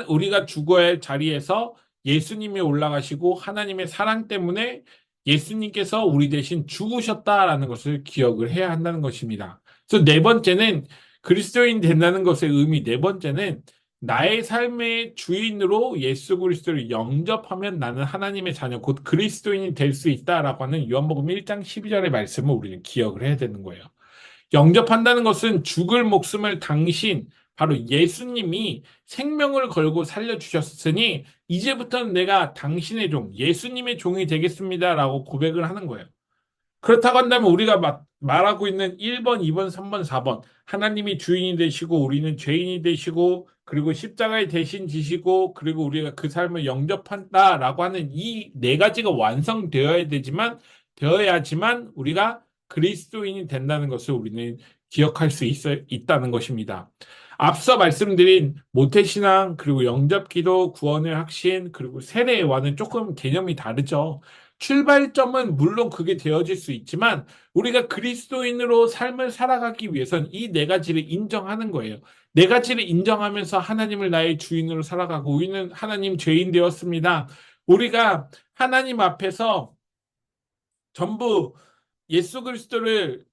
우리가 죽어야 할 자리에서 예수님이 올라가시고 하나님의 사랑 때문에 예수님께서 우리 대신 죽으셨다라는 것을 기억을 해야 한다는 것입니다. 그래서 네 번째는 그리스도인 된다는 것의 의미 네 번째는 나의 삶의 주인으로 예수 그리스도를 영접하면 나는 하나님의 자녀, 곧 그리스도인이 될 수 있다라고 하는 요한복음 1장 12절의 말씀을 우리는 기억을 해야 되는 거예요. 영접한다는 것은 죽을 목숨을 당신, 바로 예수님이 생명을 걸고 살려주셨으니 이제부터는 내가 당신의 종, 예수님의 종이 되겠습니다라고 고백을 하는 거예요. 그렇다고 한다면 우리가 말하고 있는 1번, 2번, 3번, 4번 하나님이 주인이 되시고 우리는 죄인이 되시고 그리고 십자가에 대신 지시고 그리고 우리가 그 삶을 영접한다라고 하는 이 네 가지가 완성되어야 되지만 되어야지만 우리가 그리스도인이 된다는 것을 우리는 기억할 수 있다는 것입니다. 앞서 말씀드린 모태신앙 그리고 영접기도 구원의 확신 그리고 세례와는 조금 개념이 다르죠. 출발점은 물론 그게 되어질 수 있지만 우리가 그리스도인으로 삶을 살아가기 위해선 이 네 가지를 인정하는 거예요. 네 가지를 인정하면서 하나님을 나의 주인으로 살아가고 우리는 하나님 죄인 되었습니다. 우리가 하나님 앞에서 전부 예수 그리스도를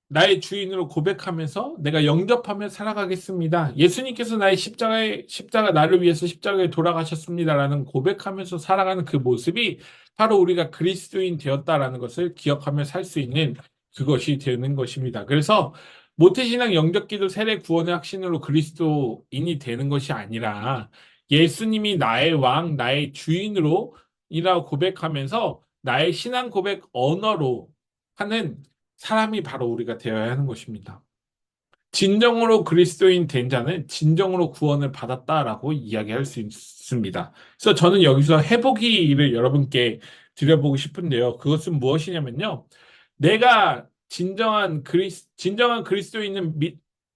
나의 주인으로 고백하면서 내가 영접하며 살아가겠습니다. 예수님께서 나의 십자가 나를 위해서 십자가에 돌아가셨습니다라는 고백하면서 살아가는 그 모습이 바로 우리가 그리스도인 되었다라는 것을 기억하며 살 수 있는 그것이 되는 것입니다. 그래서 모태신앙 영접기도 세례 구원의 확신으로 그리스도인이 되는 것이 아니라 예수님이 나의 왕, 나의 주인으로 이라고 고백하면서 나의 신앙 고백 언어로 하는 사람이 바로 우리가 되어야 하는 것입니다. 진정으로 그리스도인 된 자는 진정으로 구원을 받았다라고 이야기할 수 있습니다. 그래서 저는 여기서 해보기를 여러분께 드려보고 싶은데요. 그것은 무엇이냐면요. 내가 진정한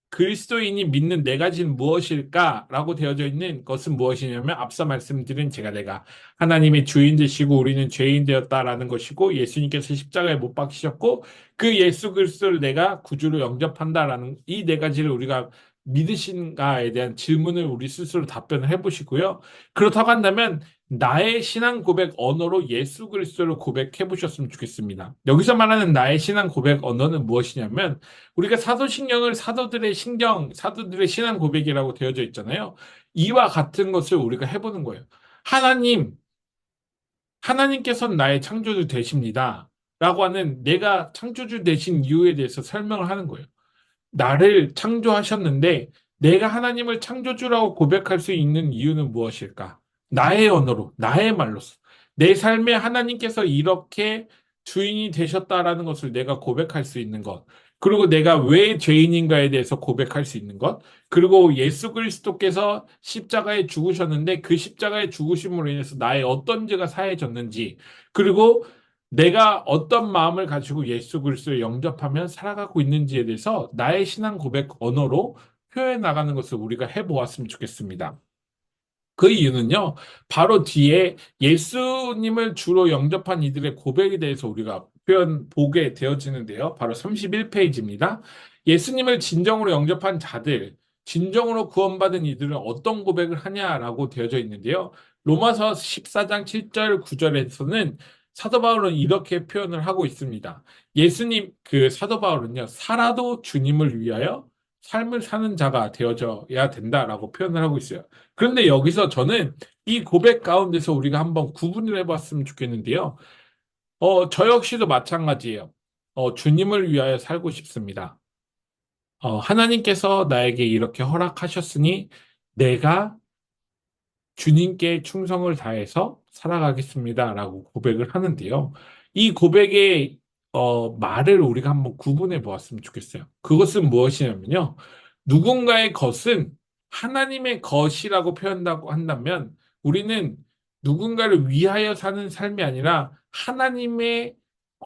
그리스도인이 믿는 네 가지는 무엇일까라고 되어져 있는 것은 무엇이냐면 앞서 말씀드린 내가 하나님의 주인 되시고 우리는 죄인 되었다라는 것이고 예수님께서 십자가에 못 박히셨고 그 예수 그리스도를 내가 구주로 영접한다라는 이 네 가지를 우리가 믿으신가에 대한 질문을 우리 스스로 답변을 해보시고요. 그렇다고 한다면 나의 신앙 고백 언어로 예수 그리스도를 고백해 보셨으면 좋겠습니다. 여기서 말하는 나의 신앙 고백 언어는 무엇이냐면 우리가 사도신경을 사도들의 신앙 고백이라고 되어져 있잖아요. 이와 같은 것을 우리가 해보는 거예요. 하나님께서는 나의 창조주 되십니다. 라고 하는 내가 창조주 되신 이유에 대해서 설명을 하는 거예요. 나를 창조하셨는데 내가 하나님을 창조주라고 고백할 수 있는 이유는 무엇일까? 나의 언어로, 나의 말로서. 내 삶에 하나님께서 이렇게 주인이 되셨다라는 것을 내가 고백할 수 있는 것. 그리고 내가 왜 죄인인가에 대해서 고백할 수 있는 것. 그리고 예수 그리스도께서 십자가에 죽으셨는데 그 십자가의 죽으심으로 인해서 나의 어떤 죄가 사해졌는지. 그리고 내가 어떤 마음을 가지고 예수 그리스도를 영접하며 살아가고 있는지에 대해서 나의 신앙 고백 언어로 표현해 나가는 것을 우리가 해보았으면 좋겠습니다. 그 이유는요, 바로 뒤에 예수님을 주로 영접한 이들의 고백에 대해서 우리가 보게 되어지는데요. 바로 31페이지입니다. 예수님을 진정으로 영접한 자들, 진정으로 구원받은 이들은 어떤 고백을 하냐라고 되어져 있는데요. 로마서 14장 7절 9절에서는 사도 바울은 이렇게 표현을 하고 있습니다. 사도 바울은요, 살아도 주님을 위하여 삶을 사는 자가 되어져야 된다라고 표현을 하고 있어요. 그런데 여기서 저는 이 고백 가운데서 우리가 한번 구분을 해봤으면 좋겠는데요. 저 역시도 마찬가지예요. 주님을 위하여 살고 싶습니다. 하나님께서 나에게 이렇게 허락하셨으니 내가 주님께 충성을 다해서 살아가겠습니다라고 고백을 하는데요. 이 고백의 말을 우리가 한번 구분해 보았으면 좋겠어요. 그것은 무엇이냐면요. 누군가의 것은 하나님의 것이라고 표현한다고 한다면 우리는 누군가를 위하여 사는 삶이 아니라 하나님의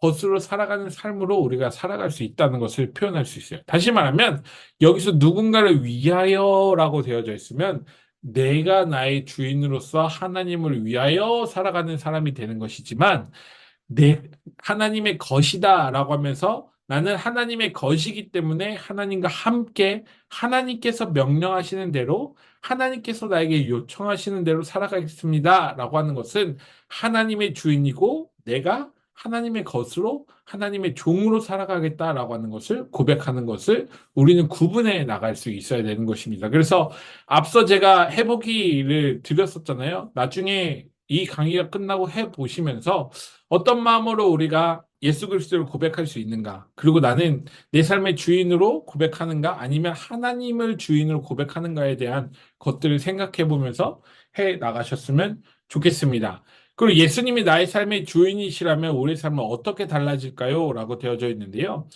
것으로 살아가는 삶으로 우리가 살아갈 수 있다는 것을 표현할 수 있어요. 다시 말하면 여기서 누군가를 위하여라고 되어져 있으면 내가 나의 주인으로서 하나님을 위하여 살아가는 사람이 되는 것이지만 내 하나님의 것이다라고 하면서 나는 하나님의 것이기 때문에 하나님과 함께 하나님께서 명령하시는 대로 하나님께서 나에게 요청하시는 대로 살아가겠습니다라고 하는 것은 하나님의 주인이고 내가 하나님의 것으로 하나님의 종으로 살아가겠다라고 하는 것을 고백하는 것을 우리는 구분해 나갈 수 있어야 되는 것입니다. 그래서 앞서 제가 해보기를 드렸었잖아요. 나중에 이 강의가 끝나고 해보시면서 어떤 마음으로 우리가 예수 그리스도를 고백할 수 있는가? 그리고 나는 내 삶의 주인으로 고백하는가? 아니면 하나님을 주인으로 고백하는가에 대한 것들을 생각해 보면서 해 나가셨으면 좋겠습니다. 그리고 예수님이 나의 삶의 주인이시라면 우리 삶은 어떻게 달라질까요? 라고 되어져 있는데요.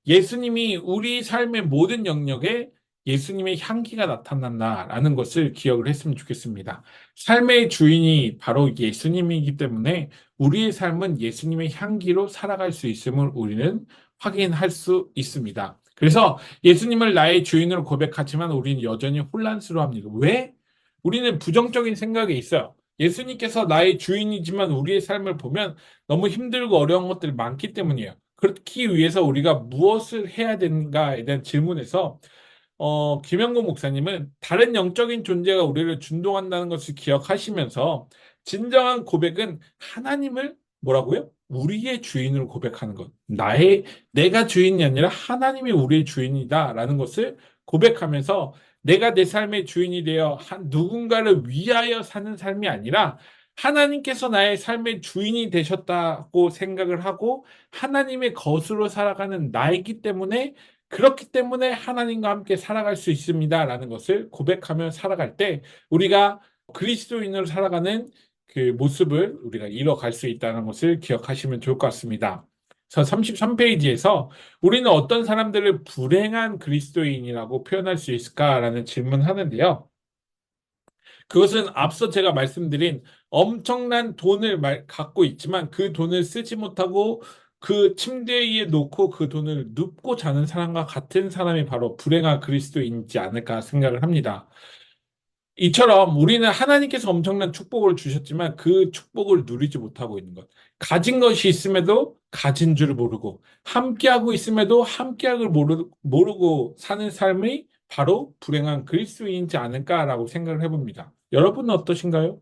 예수님이 우리 삶의 모든 영역에 예수님의 향기가 나타난다라는 것을 기억을 했으면 좋겠습니다. 삶의 주인이 바로 예수님이기 때문에 우리의 삶은 예수님의 향기로 살아갈 수 있음을 우리는 확인할 수 있습니다. 그래서 예수님을 나의 주인으로 고백하지만 우리는 여전히 혼란스러워합니다. 왜? 우리는 부정적인 생각이 있어요. 예수님께서 나의 주인이지만 우리의 삶을 보면 너무 힘들고 어려운 것들이 많기 때문이에요. 그렇기 위해서 우리가 무엇을 해야 되는가에 대한 질문에서 김영구 목사님은 다른 영적인 존재가 우리를 준동한다는 것을 기억하시면서 진정한 고백은 하나님을 뭐라고요? 우리의 주인으로 고백하는 것. 내가 주인이 아니라 하나님이 우리의 주인이다라는 것을 고백하면서 내가 내 삶의 주인이 되어 누군가를 위하여 사는 삶이 아니라 하나님께서 나의 삶의 주인이 되셨다고 생각을 하고 하나님의 것으로 살아가는 나이기 때문에 그렇기 때문에 하나님과 함께 살아갈 수 있습니다라는 것을 고백하며 살아갈 때 우리가 그리스도인으로 살아가는 그 모습을 우리가 이뤄갈 수 있다는 것을 기억하시면 좋을 것 같습니다. 그래서 33페이지에서 우리는 어떤 사람들을 불행한 그리스도인이라고 표현할 수 있을까라는 질문을 하는데요. 그것은 앞서 제가 말씀드린 엄청난 돈을 갖고 있지만 그 돈을 쓰지 못하고 그 침대 위에 놓고 그 돈을 눕고 자는 사람과 같은 사람이 바로 불행한 그리스도인이지 않을까 생각을 합니다. 이처럼 우리는 하나님께서 엄청난 축복을 주셨지만 그 축복을 누리지 못하고 있는 것. 가진 것이 있음에도 가진 줄 모르고, 함께하고 있음에도 함께하고 모르고 사는 삶이 바로 불행한 그리스도인이지 않을까라고 생각을 해봅니다. 여러분은 어떠신가요?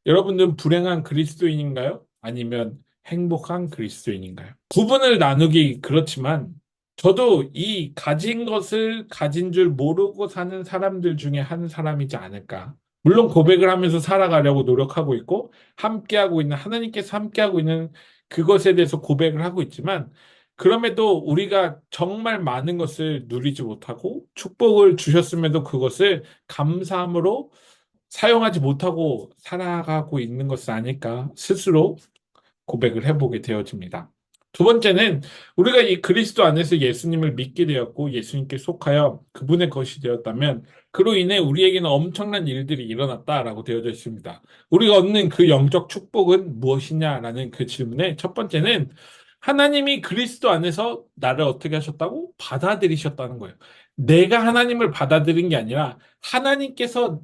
여러분들은 불행한 그리스도인인가요? 아니면 행복한 그리스도인인가요? 구분을 나누기 그렇지만 저도 이 가진 것을 가진 줄 모르고 사는 사람들 중에 한 사람이지 않을까. 물론 고백을 하면서 살아가려고 노력하고 있고 함께하고 있는 하나님께서 함께하고 있는 그것에 대해서 고백을 하고 있지만 그럼에도 우리가 정말 많은 것을 누리지 못하고 축복을 주셨음에도 그것을 감사함으로 사용하지 못하고 살아가고 있는 것은 아닐까 스스로 고백을 해보게 되어집니다. 두 번째는 우리가 이 그리스도 안에서 예수님을 믿게 되었고 예수님께 속하여 그분의 것이 되었다면 그로 인해 우리에게는 엄청난 일들이 일어났다라고 되어져 있습니다. 우리가 얻는 그 영적 축복은 무엇이냐라는 그 질문에 첫 번째는 하나님이 그리스도 안에서 나를 어떻게 하셨다고? 받아들이셨다는 거예요. 내가 하나님을 받아들인 게 아니라 하나님께서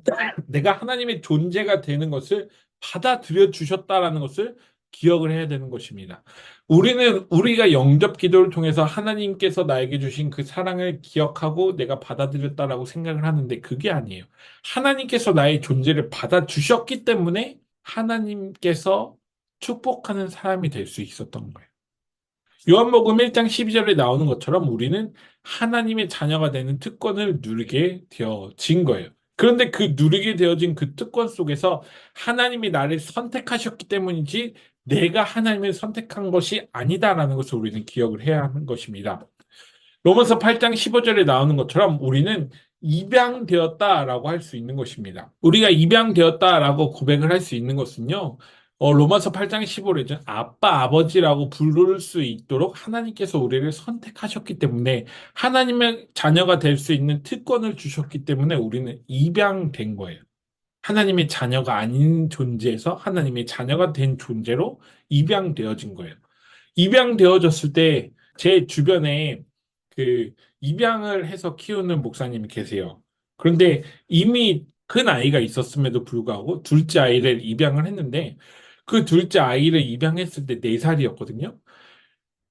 내가 하나님의 존재가 되는 것을 받아들여 주셨다라는 것을 기억을 해야 되는 것입니다. 우리가 영접 기도를 통해서 하나님께서 나에게 주신 그 사랑을 기억하고 내가 받아들였다라고 생각을 하는데 그게 아니에요. 하나님께서 나의 존재를 받아주셨기 때문에 하나님께서 축복하는 사람이 될 수 있었던 거예요. 요한복음 1장 12절에 나오는 것처럼 우리는 하나님의 자녀가 되는 특권을 누리게 되어진 거예요. 그런데 그 누리게 되어진 그 특권 속에서 하나님이 나를 선택하셨기 때문이지 내가 하나님을 선택한 것이 아니다라는 것을 우리는 기억을 해야 하는 것입니다. 로마서 8장 15절에 나오는 것처럼 우리는 입양되었다라고 할 수 있는 것입니다. 우리가 입양되었다라고 고백을 할 수 있는 것은요. 로마서 8장 15절에 아빠, 아버지라고 부를 수 있도록 하나님께서 우리를 선택하셨기 때문에 하나님의 자녀가 될 수 있는 특권을 주셨기 때문에 우리는 입양된 거예요. 하나님의 자녀가 아닌 존재에서 하나님의 자녀가 된 존재로 입양되어진 거예요. 입양되어졌을 때 제 주변에 그 입양을 해서 키우는 목사님이 계세요. 그런데 이미 큰 아이가 있었음에도 불구하고 둘째 아이를 입양을 했는데 그 둘째 아이를 입양했을 때 4살이었거든요.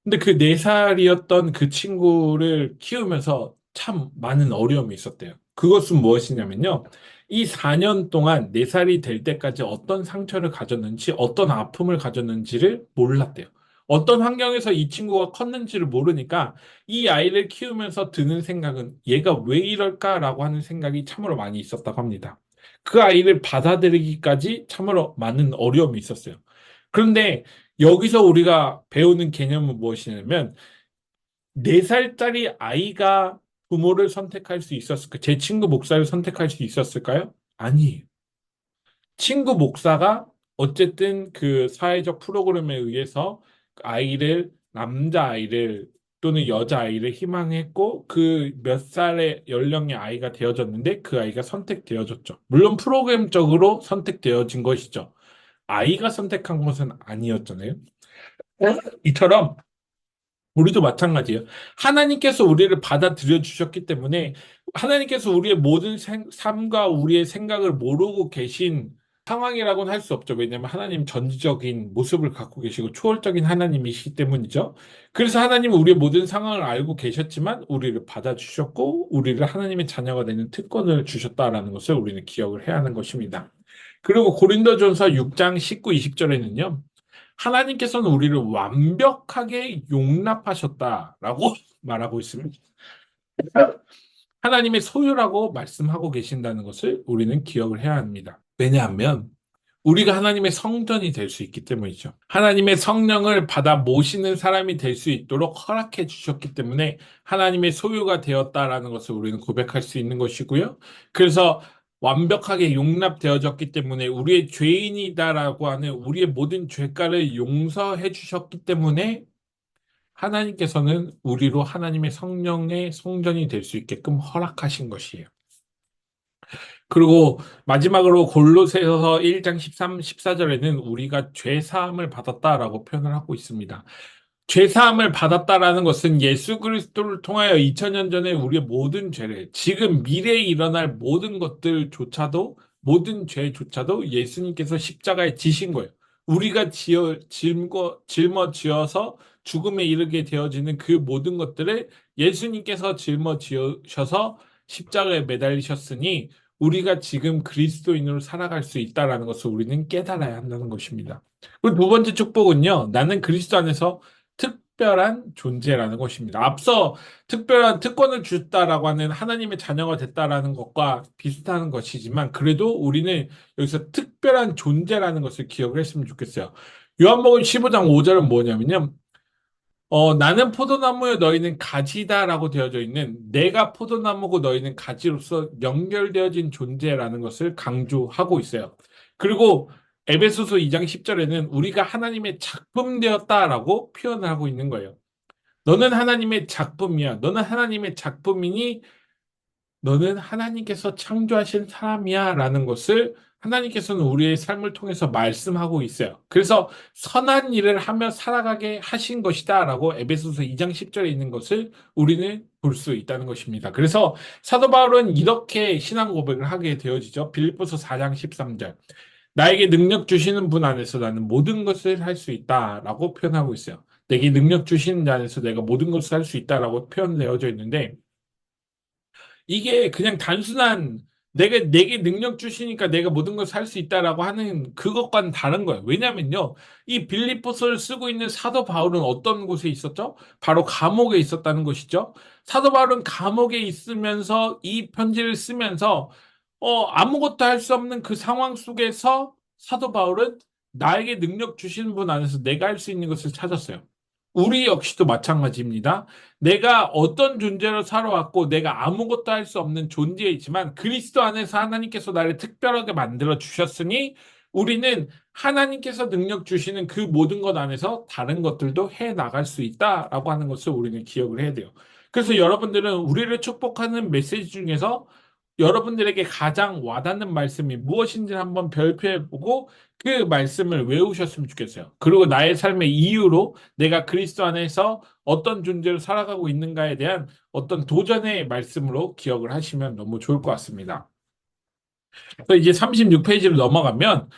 근데 그 4살이었던 그 친구를 키우면서 참 많은 어려움이 있었대요. 그것은 무엇이냐면요. 이 4년 동안 4살이 될 때까지 어떤 상처를 가졌는지, 어떤 아픔을 가졌는지를 몰랐대요. 어떤 환경에서 이 친구가 컸는지를 모르니까 이 아이를 키우면서 드는 생각은 얘가 왜 이럴까라고 하는 생각이 참으로 많이 있었다고 합니다. 그 아이를 받아들이기까지 참으로 많은 어려움이 있었어요. 그런데 여기서 우리가 배우는 개념은 무엇이냐면 4살짜리 아이가 부모를 선택할 수 있었을까? 제 친구 목사를 선택할 수 있었을까요? 아니에요. 친구 목사가 어쨌든 그 사회적 프로그램에 의해서 남자아이를 또는 여자아이를 희망했고 그 몇 살의 연령의 아이가 되어졌는데 그 아이가 선택되어졌죠. 물론 프로그램적으로 선택되어진 것이죠. 아이가 선택한 것은 아니었잖아요. 이처럼 우리도 마찬가지예요. 하나님께서 우리를 받아들여 주셨기 때문에 하나님께서 우리의 모든 삶과 우리의 생각을 모르고 계신 상황이라고는 할 수 없죠. 왜냐하면 하나님 전지적인 모습을 갖고 계시고 초월적인 하나님이시기 때문이죠. 그래서 하나님은 우리의 모든 상황을 알고 계셨지만 우리를 받아주셨고 우리를 하나님의 자녀가 되는 특권을 주셨다라는 것을 우리는 기억을 해야 하는 것입니다. 그리고 고린도전서 6장 19, 20절에는요. 하나님께서는 우리를 완벽하게 용납하셨다라고 말하고 있습니다. 하나님의 소유라고 말씀하고 계신다는 것을 우리는 기억을 해야 합니다. 왜냐하면 우리가 하나님의 성전이 될 수 있기 때문이죠. 하나님의 성령을 받아 모시는 사람이 될 수 있도록 허락해 주셨기 때문에 하나님의 소유가 되었다라는 것을 우리는 고백할 수 있는 것이고요. 그래서 완벽하게 용납되어졌기 때문에 우리의 죄인이다라고 하는 우리의 모든 죄가를 용서해 주셨기 때문에 하나님께서는 우리로 하나님의 성령의 성전이 될 수 있게끔 허락하신 것이에요. 그리고 마지막으로 골로새서 1장 13, 14절에는 우리가 죄 사함을 받았다라고 표현을 하고 있습니다. 죄 사함을 받았다라는 것은 예수 그리스도를 통하여 2000년 전에 우리의 모든 죄를 지금 미래에 일어날 모든 것들조차도 모든 죄조차도 예수님께서 십자가에 지신 거예요. 우리가 짊어지어서 죽음에 이르게 되어지는 그 모든 것들을 예수님께서 짊어지셔서 십자가에 매달리셨으니 우리가 지금 그리스도인으로 살아갈 수 있다라는 것을 우리는 깨달아야 한다는 것입니다. 그리고 두 번째 축복은요, 나는 그리스도 안에서 특별한 존재라는 것입니다. 앞서 특별한 특권을 주셨다라고 하는 하나님의 자녀가 됐다라는 것과 비슷한 것이지만 그래도 우리는 여기서 특별한 존재라는 것을 기억을 했으면 좋겠어요. 요한복음 15장 5절은 뭐냐면요. 나는 포도나무여 너희는 가지다라고 되어져 있는 내가 포도나무고 너희는 가지로서 연결되어진 존재라는 것을 강조하고 있어요. 그리고 에베소서 2장 10절에는 우리가 하나님의 작품 되었다라고 표현을 하고 있는 거예요. 너는 하나님의 작품이야. 너는 하나님의 작품이니 너는 하나님께서 창조하신 사람이야 라는 것을 하나님께서는 우리의 삶을 통해서 말씀하고 있어요. 그래서 선한 일을 하며 살아가게 하신 것이다 라고 에베소서 2장 10절에 있는 것을 우리는 볼 수 있다는 것입니다. 그래서 사도 바울은 이렇게 신앙 고백을 하게 되어지죠. 빌립보서 4장 13절. 나에게 능력 주시는 분 안에서 나는 모든 것을 할 수 있다라고 표현하고 있어요. 내게 능력 주시는 자 안에서 내가 모든 것을 할 수 있다라고 표현되어져 있는데 이게 그냥 단순한 내게 능력 주시니까 내가 모든 걸 살 수 있다라고 하는 그것과는 다른 거예요. 왜냐면요. 이 빌립보서를 쓰고 있는 사도 바울은 어떤 곳에 있었죠? 바로 감옥에 있었다는 것이죠. 사도 바울은 감옥에 있으면서 이 편지를 쓰면서 아무것도 할 수 없는 그 상황 속에서 사도 바울은 나에게 능력 주시는 분 안에서 내가 할 수 있는 것을 찾았어요. 우리 역시도 마찬가지입니다. 내가 어떤 존재로 살아왔고 내가 아무것도 할 수 없는 존재이지만 그리스도 안에서 하나님께서 나를 특별하게 만들어 주셨으니 우리는 하나님께서 능력 주시는 그 모든 것 안에서 다른 것들도 해 나갈 수 있다라고 하는 것을 우리는 기억을 해야 돼요. 그래서 여러분들은 우리를 축복하는 메시지 중에서 여러분들에게 가장 와닿는 말씀이 무엇인지 한번 별표해 보고 그 말씀을 외우셨으면 좋겠어요. 그리고 나의 삶의 이유로 내가 그리스도 안에서 어떤 존재로 살아가고 있는가에 대한 어떤 도전의 말씀으로 기억을 하시면 너무 좋을 것 같습니다. 또 이제 36페이지로 넘어가면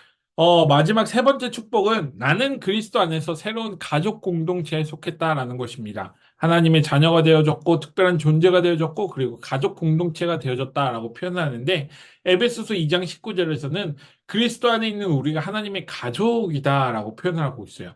마지막 세 번째 축복은 나는 그리스도 안에서 새로운 가족 공동체에 속했다라는 것입니다. 하나님의 자녀가 되어졌고 특별한 존재가 되어졌고 그리고 가족 공동체가 되어졌다라고 표현하는데 에베소서 2장 19절에서는 그리스도 안에 있는 우리가 하나님의 가족이다라고 표현을 하고 있어요.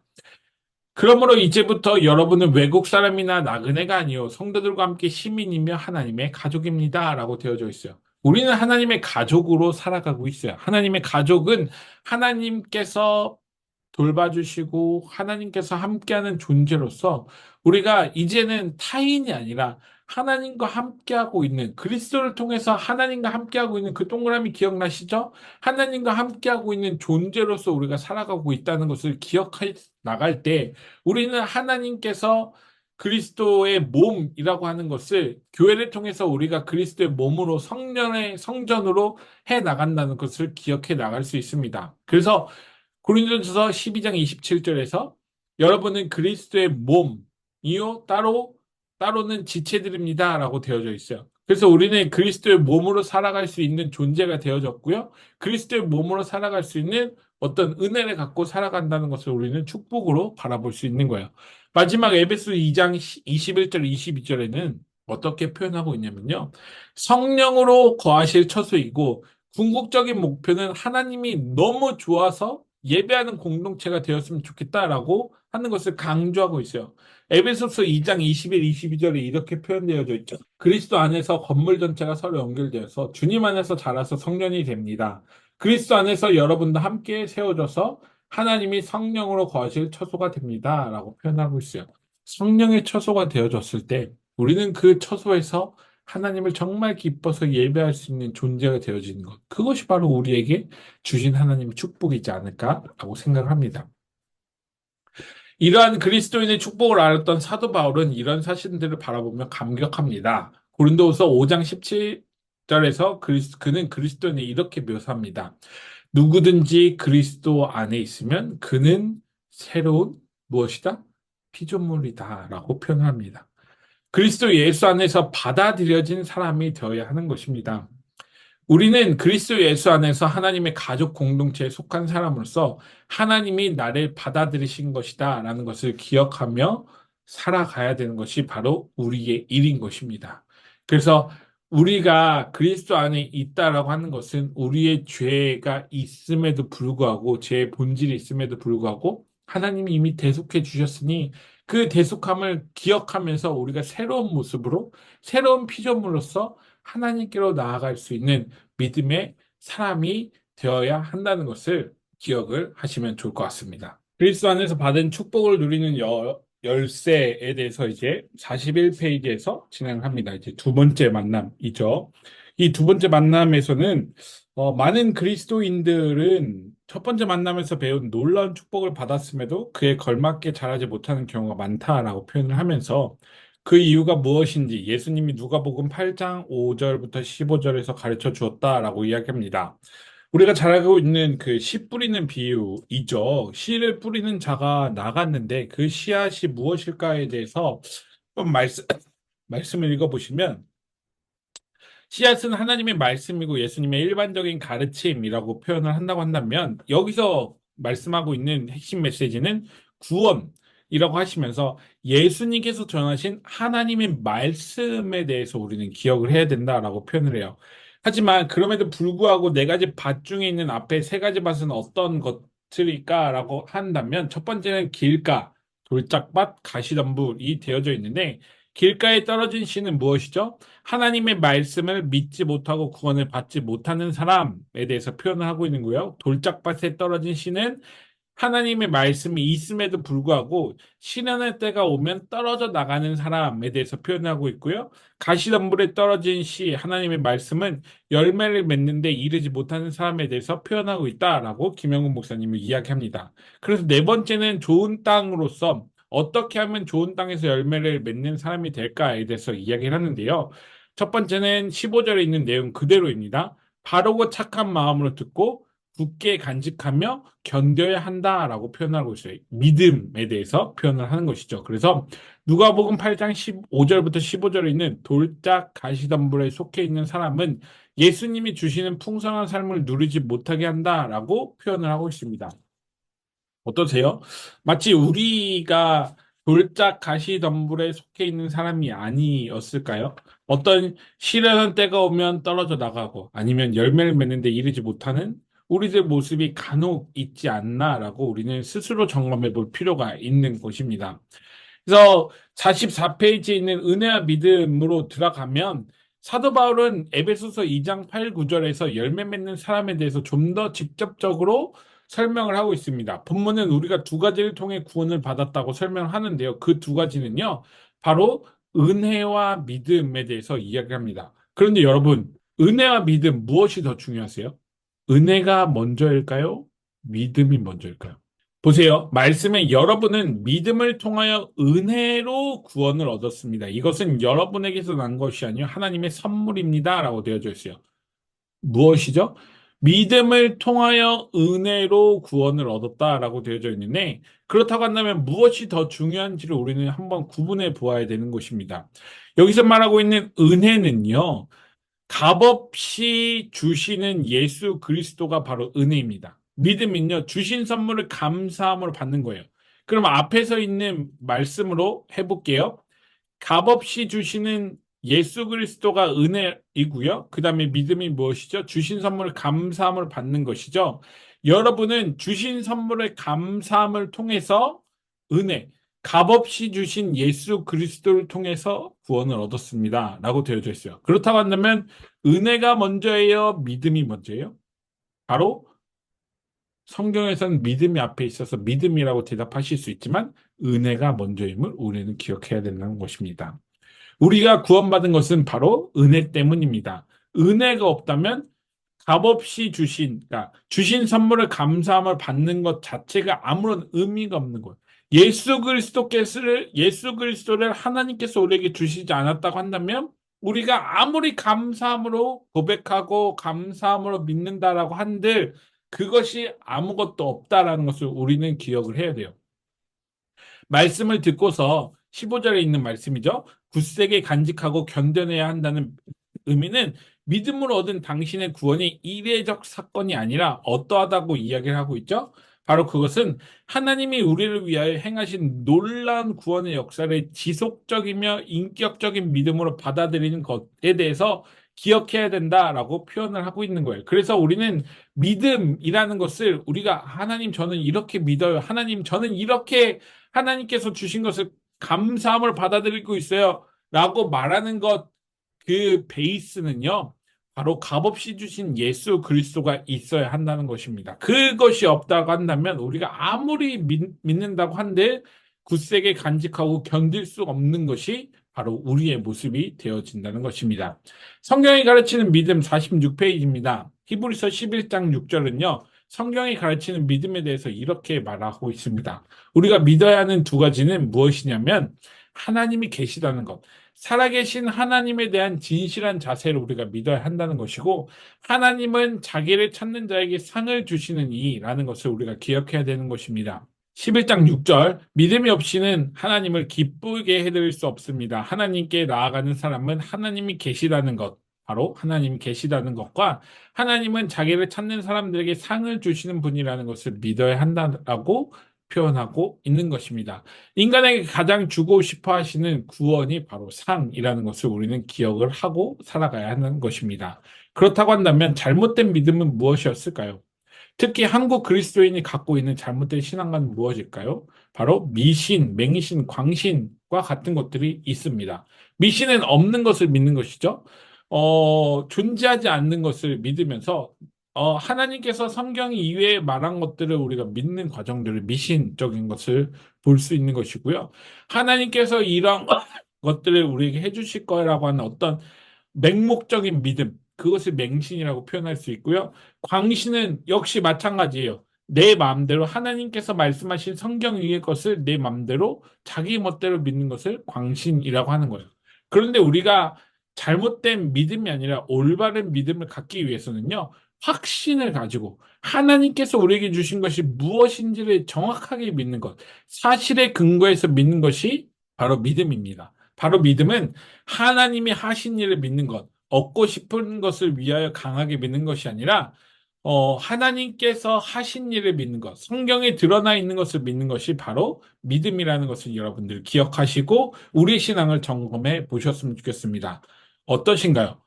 그러므로 이제부터 여러분은 외국 사람이나 나그네가 아니요 성도들과 함께 시민이며 하나님의 가족입니다. 라고 되어져 있어요. 우리는 하나님의 가족으로 살아가고 있어요. 하나님의 가족은 하나님께서 돌봐주시고 하나님께서 함께하는 존재로서 우리가 이제는 타인이 아니라 하나님과 함께하고 있는 그리스도를 통해서 하나님과 함께하고 있는 그 동그라미 기억나시죠? 하나님과 함께하고 있는 존재로서 우리가 살아가고 있다는 것을 기억해 나갈 때 우리는 하나님께서 그리스도의 몸이라고 하는 것을 교회를 통해서 우리가 그리스도의 몸으로 성령의 성전으로 해 나간다는 것을 기억해 나갈 수 있습니다. 그래서 고린도전서 12장 27절에서 여러분은 그리스도의 몸이요 따로는 지체들입니다라고 되어져 있어요. 그래서 우리는 그리스도의 몸으로 살아갈 수 있는 존재가 되어졌고요. 그리스도의 몸으로 살아갈 수 있는 어떤 은혜를 갖고 살아간다는 것을 우리는 축복으로 바라볼 수 있는 거예요. 마지막 에베소 2장 21절, 22절에는 어떻게 표현하고 있냐면요. 성령으로 거하실 처소이고 궁극적인 목표는 하나님이 너무 좋아서 예배하는 공동체가 되었으면 좋겠다라고 하는 것을 강조하고 있어요. 에베소서 2장 21, 22절에 이렇게 표현되어져 있죠. 그리스도 안에서 건물 전체가 서로 연결되어서 주님 안에서 자라서 성전이 됩니다. 그리스도 안에서 여러분도 함께 세워져서 하나님이 성령으로 거하실 처소가 됩니다. 라고 표현하고 있어요. 성령의 처소가 되어졌을 때 우리는 그 처소에서 하나님을 정말 기뻐서 예배할 수 있는 존재가 되어지는 것. 그것이 바로 우리에게 주신 하나님의 축복이지 않을까라고 생각을 합니다. 이러한 그리스도인의 축복을 알았던 사도 바울은 이런 사실들을 바라보며 감격합니다. 고린도후서 5장 17절에서 그는 그리스도인을 이렇게 묘사합니다. 누구든지 그리스도 안에 있으면 그는 새로운 무엇이다? 피조물이다라고 표현합니다. 그리스도 예수 안에서 받아들여진 사람이 되어야 하는 것입니다. 우리는 그리스도 예수 안에서 하나님의 가족 공동체에 속한 사람으로서 하나님이 나를 받아들이신 것이다 라는 것을 기억하며 살아가야 되는 것이 바로 우리의 일인 것입니다. 그래서 우리가 그리스도 안에 있다라고 하는 것은 우리의 죄가 있음에도 불구하고 죄의 본질이 있음에도 불구하고 하나님이 이미 대속해 주셨으니 그 대속함을 기억하면서 우리가 새로운 모습으로 새로운 피조물로서 하나님께로 나아갈 수 있는 믿음의 사람이 되어야 한다는 것을 기억을 하시면 좋을 것 같습니다. 그리스도 안에서 받은 축복을 누리는 열쇠에 대해서 이제 41페이지에서 진행을 합니다. 이제 두 번째 만남이죠. 이 두 번째 만남에서는 많은 그리스도인들은 첫 번째 만남에서 배운 놀라운 축복을 받았음에도 그에 걸맞게 자라지 못하는 경우가 많다라고 표현을 하면서 그 이유가 무엇인지 예수님이 누가복음 8장 5절부터 15절에서 가르쳐 주었다라고 이야기합니다. 우리가 잘 알고 있는 그 씨 뿌리는 비유이죠. 씨를 뿌리는 자가 나갔는데 그 씨앗이 무엇일까에 대해서 좀 말씀을 읽어보시면 씨앗은 하나님의 말씀이고 예수님의 일반적인 가르침이라고 표현을 한다고 한다면 여기서 말씀하고 있는 핵심 메시지는 구원이라고 하시면서 예수님께서 전하신 하나님의 말씀에 대해서 우리는 기억을 해야 된다라고 표현을 해요. 하지만 그럼에도 불구하고 네 가지 밭 중에 있는 앞에 세 가지 밭은 어떤 것들일까라고 한다면 첫 번째는 길가, 돌짝밭, 가시덤불이 되어져 있는데 길가에 떨어진 씨는 무엇이죠? 하나님의 말씀을 믿지 못하고 구원을 받지 못하는 사람에 대해서 표현을 하고 있는 거예요. 돌짝밭에 떨어진 씨는 하나님의 말씀이 있음에도 불구하고 시련의 때가 오면 떨어져 나가는 사람에 대해서 표현하고 있고요. 가시덤불에 떨어진 씨, 하나님의 말씀은 열매를 맺는데 이르지 못하는 사람에 대해서 표현하고 있다라고 김영훈 목사님이 이야기합니다. 그래서 네 번째는 좋은 땅으로서 어떻게 하면 좋은 땅에서 열매를 맺는 사람이 될까에 대해서 이야기를 하는데요. 첫 번째는 15절에 있는 내용 그대로입니다. 바르고 착한 마음으로 듣고 굳게 간직하며 견뎌야 한다라고 표현하고 있어요. 믿음에 대해서 표현을 하는 것이죠. 그래서 누가복음 8장 15절부터 15절에 있는 돌짝 가시덤불에 속해 있는 사람은 예수님이 주시는 풍성한 삶을 누리지 못하게 한다라고 표현을 하고 있습니다. 어떠세요? 마치 우리가 돌짝 가시덤불에 속해 있는 사람이 아니었을까요? 어떤 시련한 때가 오면 떨어져 나가고 아니면 열매를 맺는데 이르지 못하는 우리들 모습이 간혹 있지 않나라고 우리는 스스로 점검해 볼 필요가 있는 것입니다. 그래서 44페이지에 있는 은혜와 믿음으로 들어가면 사도 바울은 에베소서 2장 8, 9절에서 열매 맺는 사람에 대해서 좀 더 직접적으로 설명을 하고 있습니다. 본문은 우리가 두 가지를 통해 구원을 받았다고 설명하는데요. 그 두 가지는요, 바로 은혜와 믿음에 대해서 이야기합니다. 그런데 여러분, 은혜와 믿음 무엇이 더 중요하세요? 은혜가 먼저일까요? 믿음이 먼저일까요? 보세요. 말씀에 여러분은 믿음을 통하여 은혜로 구원을 얻었습니다. 이것은 여러분에게서 난 것이 아니요 하나님의 선물입니다. 라고 되어져 있어요. 무엇이죠? 믿음을 통하여 은혜로 구원을 얻었다라고 되어져 있는데 그렇다고 한다면 무엇이 더 중요한지를 우리는 한번 구분해 보아야 되는 것입니다. 여기서 말하고 있는 은혜는요. 값없이 주시는 예수 그리스도가 바로 은혜입니다. 믿음은요, 주신 선물을 감사함으로 받는 거예요. 그럼 앞에서 있는 말씀으로 해볼게요. 값없이 주시는 예수 그리스도가 은혜이고요. 그 다음에 믿음이 무엇이죠? 주신 선물을 감사함을 받는 것이죠. 여러분은 주신 선물의 감사함을 통해서 은혜, 값없이 주신 예수 그리스도를 통해서 구원을 얻었습니다. 라고 되어져 있어요. 그렇다고 한다면 은혜가 먼저예요? 믿음이 먼저예요? 바로 성경에서는 믿음이 앞에 있어서 믿음이라고 대답하실 수 있지만 은혜가 먼저임을 우리는 기억해야 된다는 것입니다. 우리가 구원받은 것은 바로 은혜 때문입니다. 은혜가 없다면 값없이 그러니까 주신 선물을 감사함을 받는 것 자체가 아무런 의미가 없는 거예요. 예수 그리스도를 하나님께서 우리에게 주시지 않았다고 한다면 우리가 아무리 감사함으로 고백하고 감사함으로 믿는다라고 한들 그것이 아무것도 없다라는 것을 우리는 기억을 해야 돼요. 말씀을 듣고서 15절에 있는 말씀이죠. 굳세게 간직하고 견뎌내야 한다는 의미는 믿음으로 얻은 당신의 구원이 이례적 사건이 아니라 어떠하다고 이야기를 하고 있죠. 바로 그것은 하나님이 우리를 위하여 행하신 놀라운 구원의 역사를 지속적이며 인격적인 믿음으로 받아들이는 것에 대해서 기억해야 된다라고 표현을 하고 있는 거예요. 그래서 우리는 믿음이라는 것을 우리가 하나님 저는 이렇게 믿어요. 하나님 저는 이렇게 하나님께서 주신 것을 감사함을 받아들이고 있어요. 라고 말하는 것, 그 베이스는요, 바로 값없이 주신 예수 그리스도가 있어야 한다는 것입니다. 그것이 없다고 한다면 우리가 아무리 믿는다고 한들 굳세게 간직하고 견딜 수 없는 것이 바로 우리의 모습이 되어진다는 것입니다. 성경이 가르치는 믿음 46페이지입니다. 히브리서 11장 6절은요, 성경이 가르치는 믿음에 대해서 이렇게 말하고 있습니다. 우리가 믿어야 하는 두 가지는 무엇이냐면 하나님이 계시다는 것. 살아계신 하나님에 대한 진실한 자세를 우리가 믿어야 한다는 것이고 하나님은 자기를 찾는 자에게 상을 주시는 이라는 것을 우리가 기억해야 되는 것입니다. 11장 6절 믿음이 없이는 하나님을 기쁘게 해드릴 수 없습니다. 하나님께 나아가는 사람은 하나님이 계시다는 것 바로 하나님이 계시다는 것과 하나님은 자기를 찾는 사람들에게 상을 주시는 분이라는 것을 믿어야 한다라고 표현하고 있는 것입니다. 인간에게 가장 주고 싶어 하시는 구원이 바로 상이라는 것을 우리는 기억을 하고 살아가야 하는 것입니다. 그렇다고 한다면 잘못된 믿음은 무엇이었을까요? 특히 한국 그리스도인이 갖고 있는 잘못된 신앙관은 무엇일까요? 바로 미신, 맹신, 광신과 같은 것들이 있습니다. 미신은 없는 것을 믿는 것이죠. 존재하지 않는 것을 믿으면서 하나님께서 성경 이외에 말한 것들을 우리가 믿는 과정들을 미신적인 것을 볼 수 있는 것이고요. 하나님께서 이런 것들을 우리에게 해주실 거라고 하는 어떤 맹목적인 믿음, 그것을 맹신이라고 표현할 수 있고요. 광신은 역시 마찬가지예요. 내 마음대로 하나님께서 말씀하신 성경 위의 것을 내 마음대로 자기 멋대로 믿는 것을 광신이라고 하는 거예요. 그런데 우리가 잘못된 믿음이 아니라 올바른 믿음을 갖기 위해서는요. 확신을 가지고 하나님께서 우리에게 주신 것이 무엇인지를 정확하게 믿는 것, 사실에 근거해서 믿는 것이 바로 믿음입니다. 바로 믿음은 하나님이 하신 일을 믿는 것, 얻고 싶은 것을 위하여 강하게 믿는 것이 아니라 하나님께서 하신 일을 믿는 것, 성경에 드러나 있는 것을 믿는 것이 바로 믿음이라는 것을 여러분들 기억하시고 우리 신앙을 점검해 보셨으면 좋겠습니다. 어떠신가요?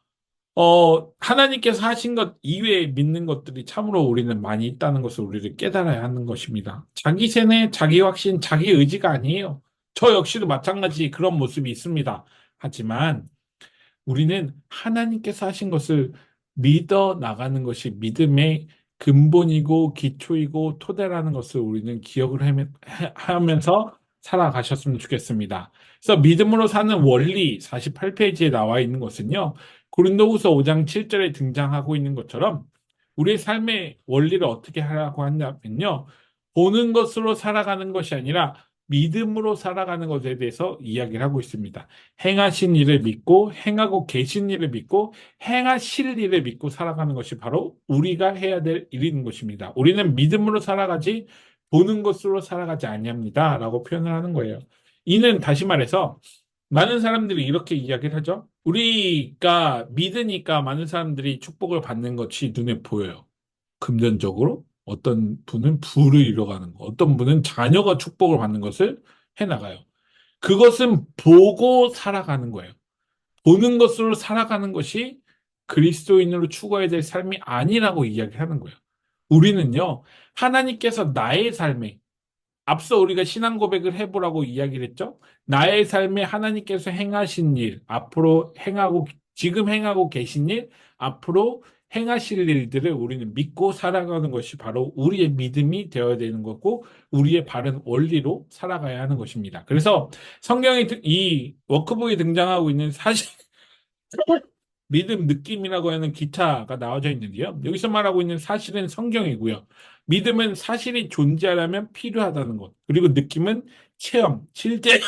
하나님께서 하신 것 이외에 믿는 것들이 참으로 우리는 많이 있다는 것을 우리를 깨달아야 하는 것입니다. 자기 세뇌, 자기 확신, 자기 의지가 아니에요. 저 역시도 마찬가지 그런 모습이 있습니다. 하지만 우리는 하나님께서 하신 것을 믿어 나가는 것이 믿음의 근본이고 기초이고 토대라는 것을 우리는 기억을 하면서 살아가셨으면 좋겠습니다. 그래서 믿음으로 사는 원리 48페이지에 나와 있는 것은요. 고린도후서 5장 7절에 등장하고 있는 것처럼 우리의 삶의 원리를 어떻게 하라고 하냐면요. 보는 것으로 살아가는 것이 아니라 믿음으로 살아가는 것에 대해서 이야기를 하고 있습니다. 행하신 일을 믿고 행하고 계신 일을 믿고 행하실 일을 믿고 살아가는 것이 바로 우리가 해야 될 일인 것입니다. 우리는 믿음으로 살아가지 보는 것으로 살아가지 아니합니다. 라고 표현을 하는 거예요. 이는 다시 말해서 많은 사람들이 이렇게 이야기를 하죠. 우리가 믿으니까 많은 사람들이 축복을 받는 것이 눈에 보여요. 금전적으로 어떤 분은 부를 이뤄가는 거, 어떤 분은 자녀가 축복을 받는 것을 해나가요. 그것은 보고 살아가는 거예요. 보는 것으로 살아가는 것이 그리스도인으로 추구해야 될 삶이 아니라고 이야기하는 거예요. 우리는요, 하나님께서 나의 삶에 앞서 우리가 신앙 고백을 해보라고 이야기를 했죠. 나의 삶에 하나님께서 행하신 일, 앞으로 행하고, 지금 행하고 계신 일, 앞으로 행하실 일들을 우리는 믿고 살아가는 것이 바로 우리의 믿음이 되어야 되는 거고, 우리의 바른 원리로 살아가야 하는 것입니다. 그래서 성경에 이 워크북에 등장하고 있는 사실, 믿음 느낌이라고 하는 기차가 나와져 있는데요. 여기서 말하고 있는 사실은 성경이고요. 믿음은 사실이 존재하려면 필요하다는 것. 그리고 느낌은 체험, 실제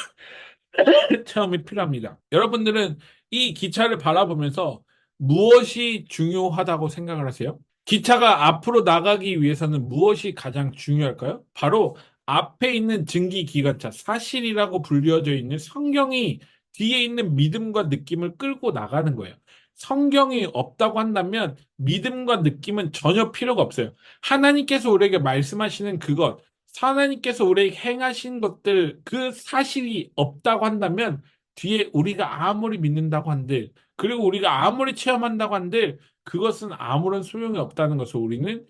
체험이 필요합니다. 여러분들은 이 기차를 바라보면서 무엇이 중요하다고 생각을 하세요? 기차가 앞으로 나가기 위해서는 무엇이 가장 중요할까요? 바로 앞에 있는 증기기관차, 사실이라고 불려져 있는 성경이 뒤에 있는 믿음과 느낌을 끌고 나가는 거예요. 성경이 없다고 한다면 믿음과 느낌은 전혀 필요가 없어요. 하나님께서 우리에게 말씀하시는 그것, 하나님께서 우리에게 행하신 것들, 그 사실이 없다고 한다면 뒤에 우리가 아무리 믿는다고 한들, 그리고 우리가 아무리 체험한다고 한들, 그것은 아무런 소용이 없다는 것을 우리는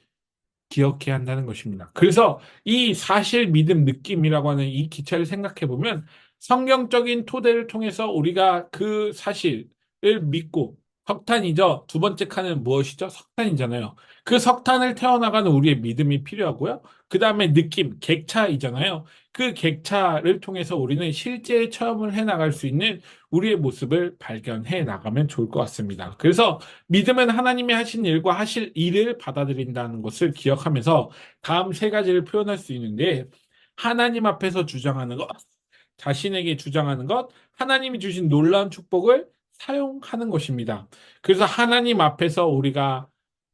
기억해야 한다는 것입니다. 그래서 이 사실, 믿음, 느낌이라고 하는 이 기차를 생각해 보면 성경적인 토대를 통해서 우리가 그 사실을 믿고 석탄이죠. 두 번째 칸은 무엇이죠? 석탄이잖아요. 그 석탄을 태워나가는 우리의 믿음이 필요하고요. 그 다음에 느낌, 객차이잖아요. 그 객차를 통해서 우리는 실제 체험을 해 나갈 수 있는 우리의 모습을 발견해 나가면 좋을 것 같습니다. 그래서 믿음은 하나님이 하신 일과 하실 일을 받아들인다는 것을 기억하면서 다음 세 가지를 표현할 수 있는데 하나님 앞에서 주장하는 것, 자신에게 주장하는 것, 하나님이 주신 놀라운 축복을 사용하는 것입니다. 그래서 하나님 앞에서 우리가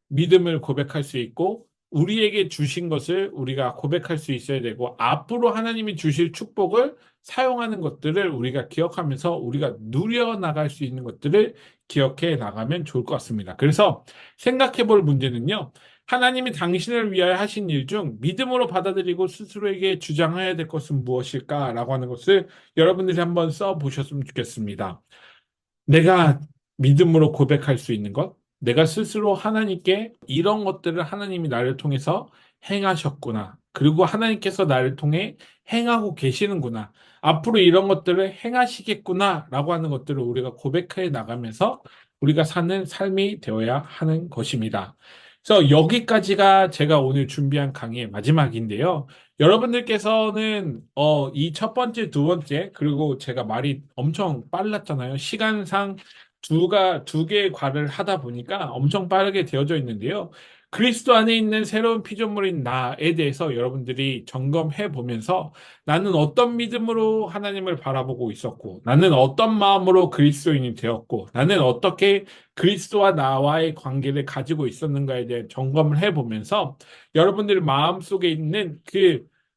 믿음을 고백할 수 있고 우리에게 주신 것을 우리가 고백할 수 있어야 되고 앞으로 하나님이 주실 축복을 사용하는 것들을 우리가 기억하면서 우리가 누려나갈 수 있는 것들을 기억해 나가면 좋을 것 같습니다. 그래서 생각해 볼 문제는요. 하나님이 당신을 위하여 하신 일 중 믿음으로 받아들이고 스스로에게 주장해야 될 것은 무엇일까라고 하는 것을 여러분들이 한번 써 보셨으면 좋겠습니다. 내가 믿음으로 고백할 수 있는 것, 내가 스스로 하나님께 이런 것들을 하나님이 나를 통해서 행하셨구나. 그리고 하나님께서 나를 통해 행하고 계시는구나. 앞으로 이런 것들을 행하시겠구나. 라고 하는 것들을 우리가 고백해 나가면서 우리가 사는 삶이 되어야 하는 것입니다. 그래서 여기까지가 제가 오늘 준비한 강의의 마지막인데요. 여러분들께서는 이 첫 번째, 두 번째, 그리고 제가 말이 엄청 빨랐잖아요. 시간상 두 개의 과를 하다 보니까 엄청 빠르게 되어져 있는데요. 그리스도 안에 있는 새로운 피조물인 나에 대해서 여러분들이 점검해 보면서 나는 어떤 믿음으로 하나님을 바라보고 있었고, 나는 어떤 마음으로 그리스도인이 되었고, 나는 어떻게 그리스도와 나와의 관계를 가지고 있었는가에 대해 점검을 해 보면서 여러분들 마음속에 있는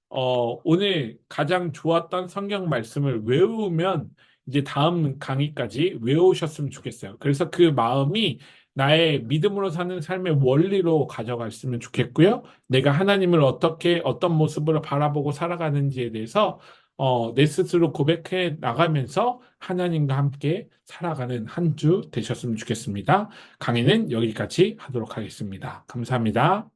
오늘 가장 좋았던 성경 말씀을 외우면 이제 다음 강의까지 외우셨으면 좋겠어요. 그래서 그 마음이 나의 믿음으로 사는 삶의 원리로 가져갔으면 좋겠고요. 내가 하나님을 어떻게, 어떤 모습으로 바라보고 살아가는지에 대해서 내 스스로 고백해 나가면서 하나님과 함께 살아가는 한 주 되셨으면 좋겠습니다. 강의는 여기까지 하도록 하겠습니다. 감사합니다.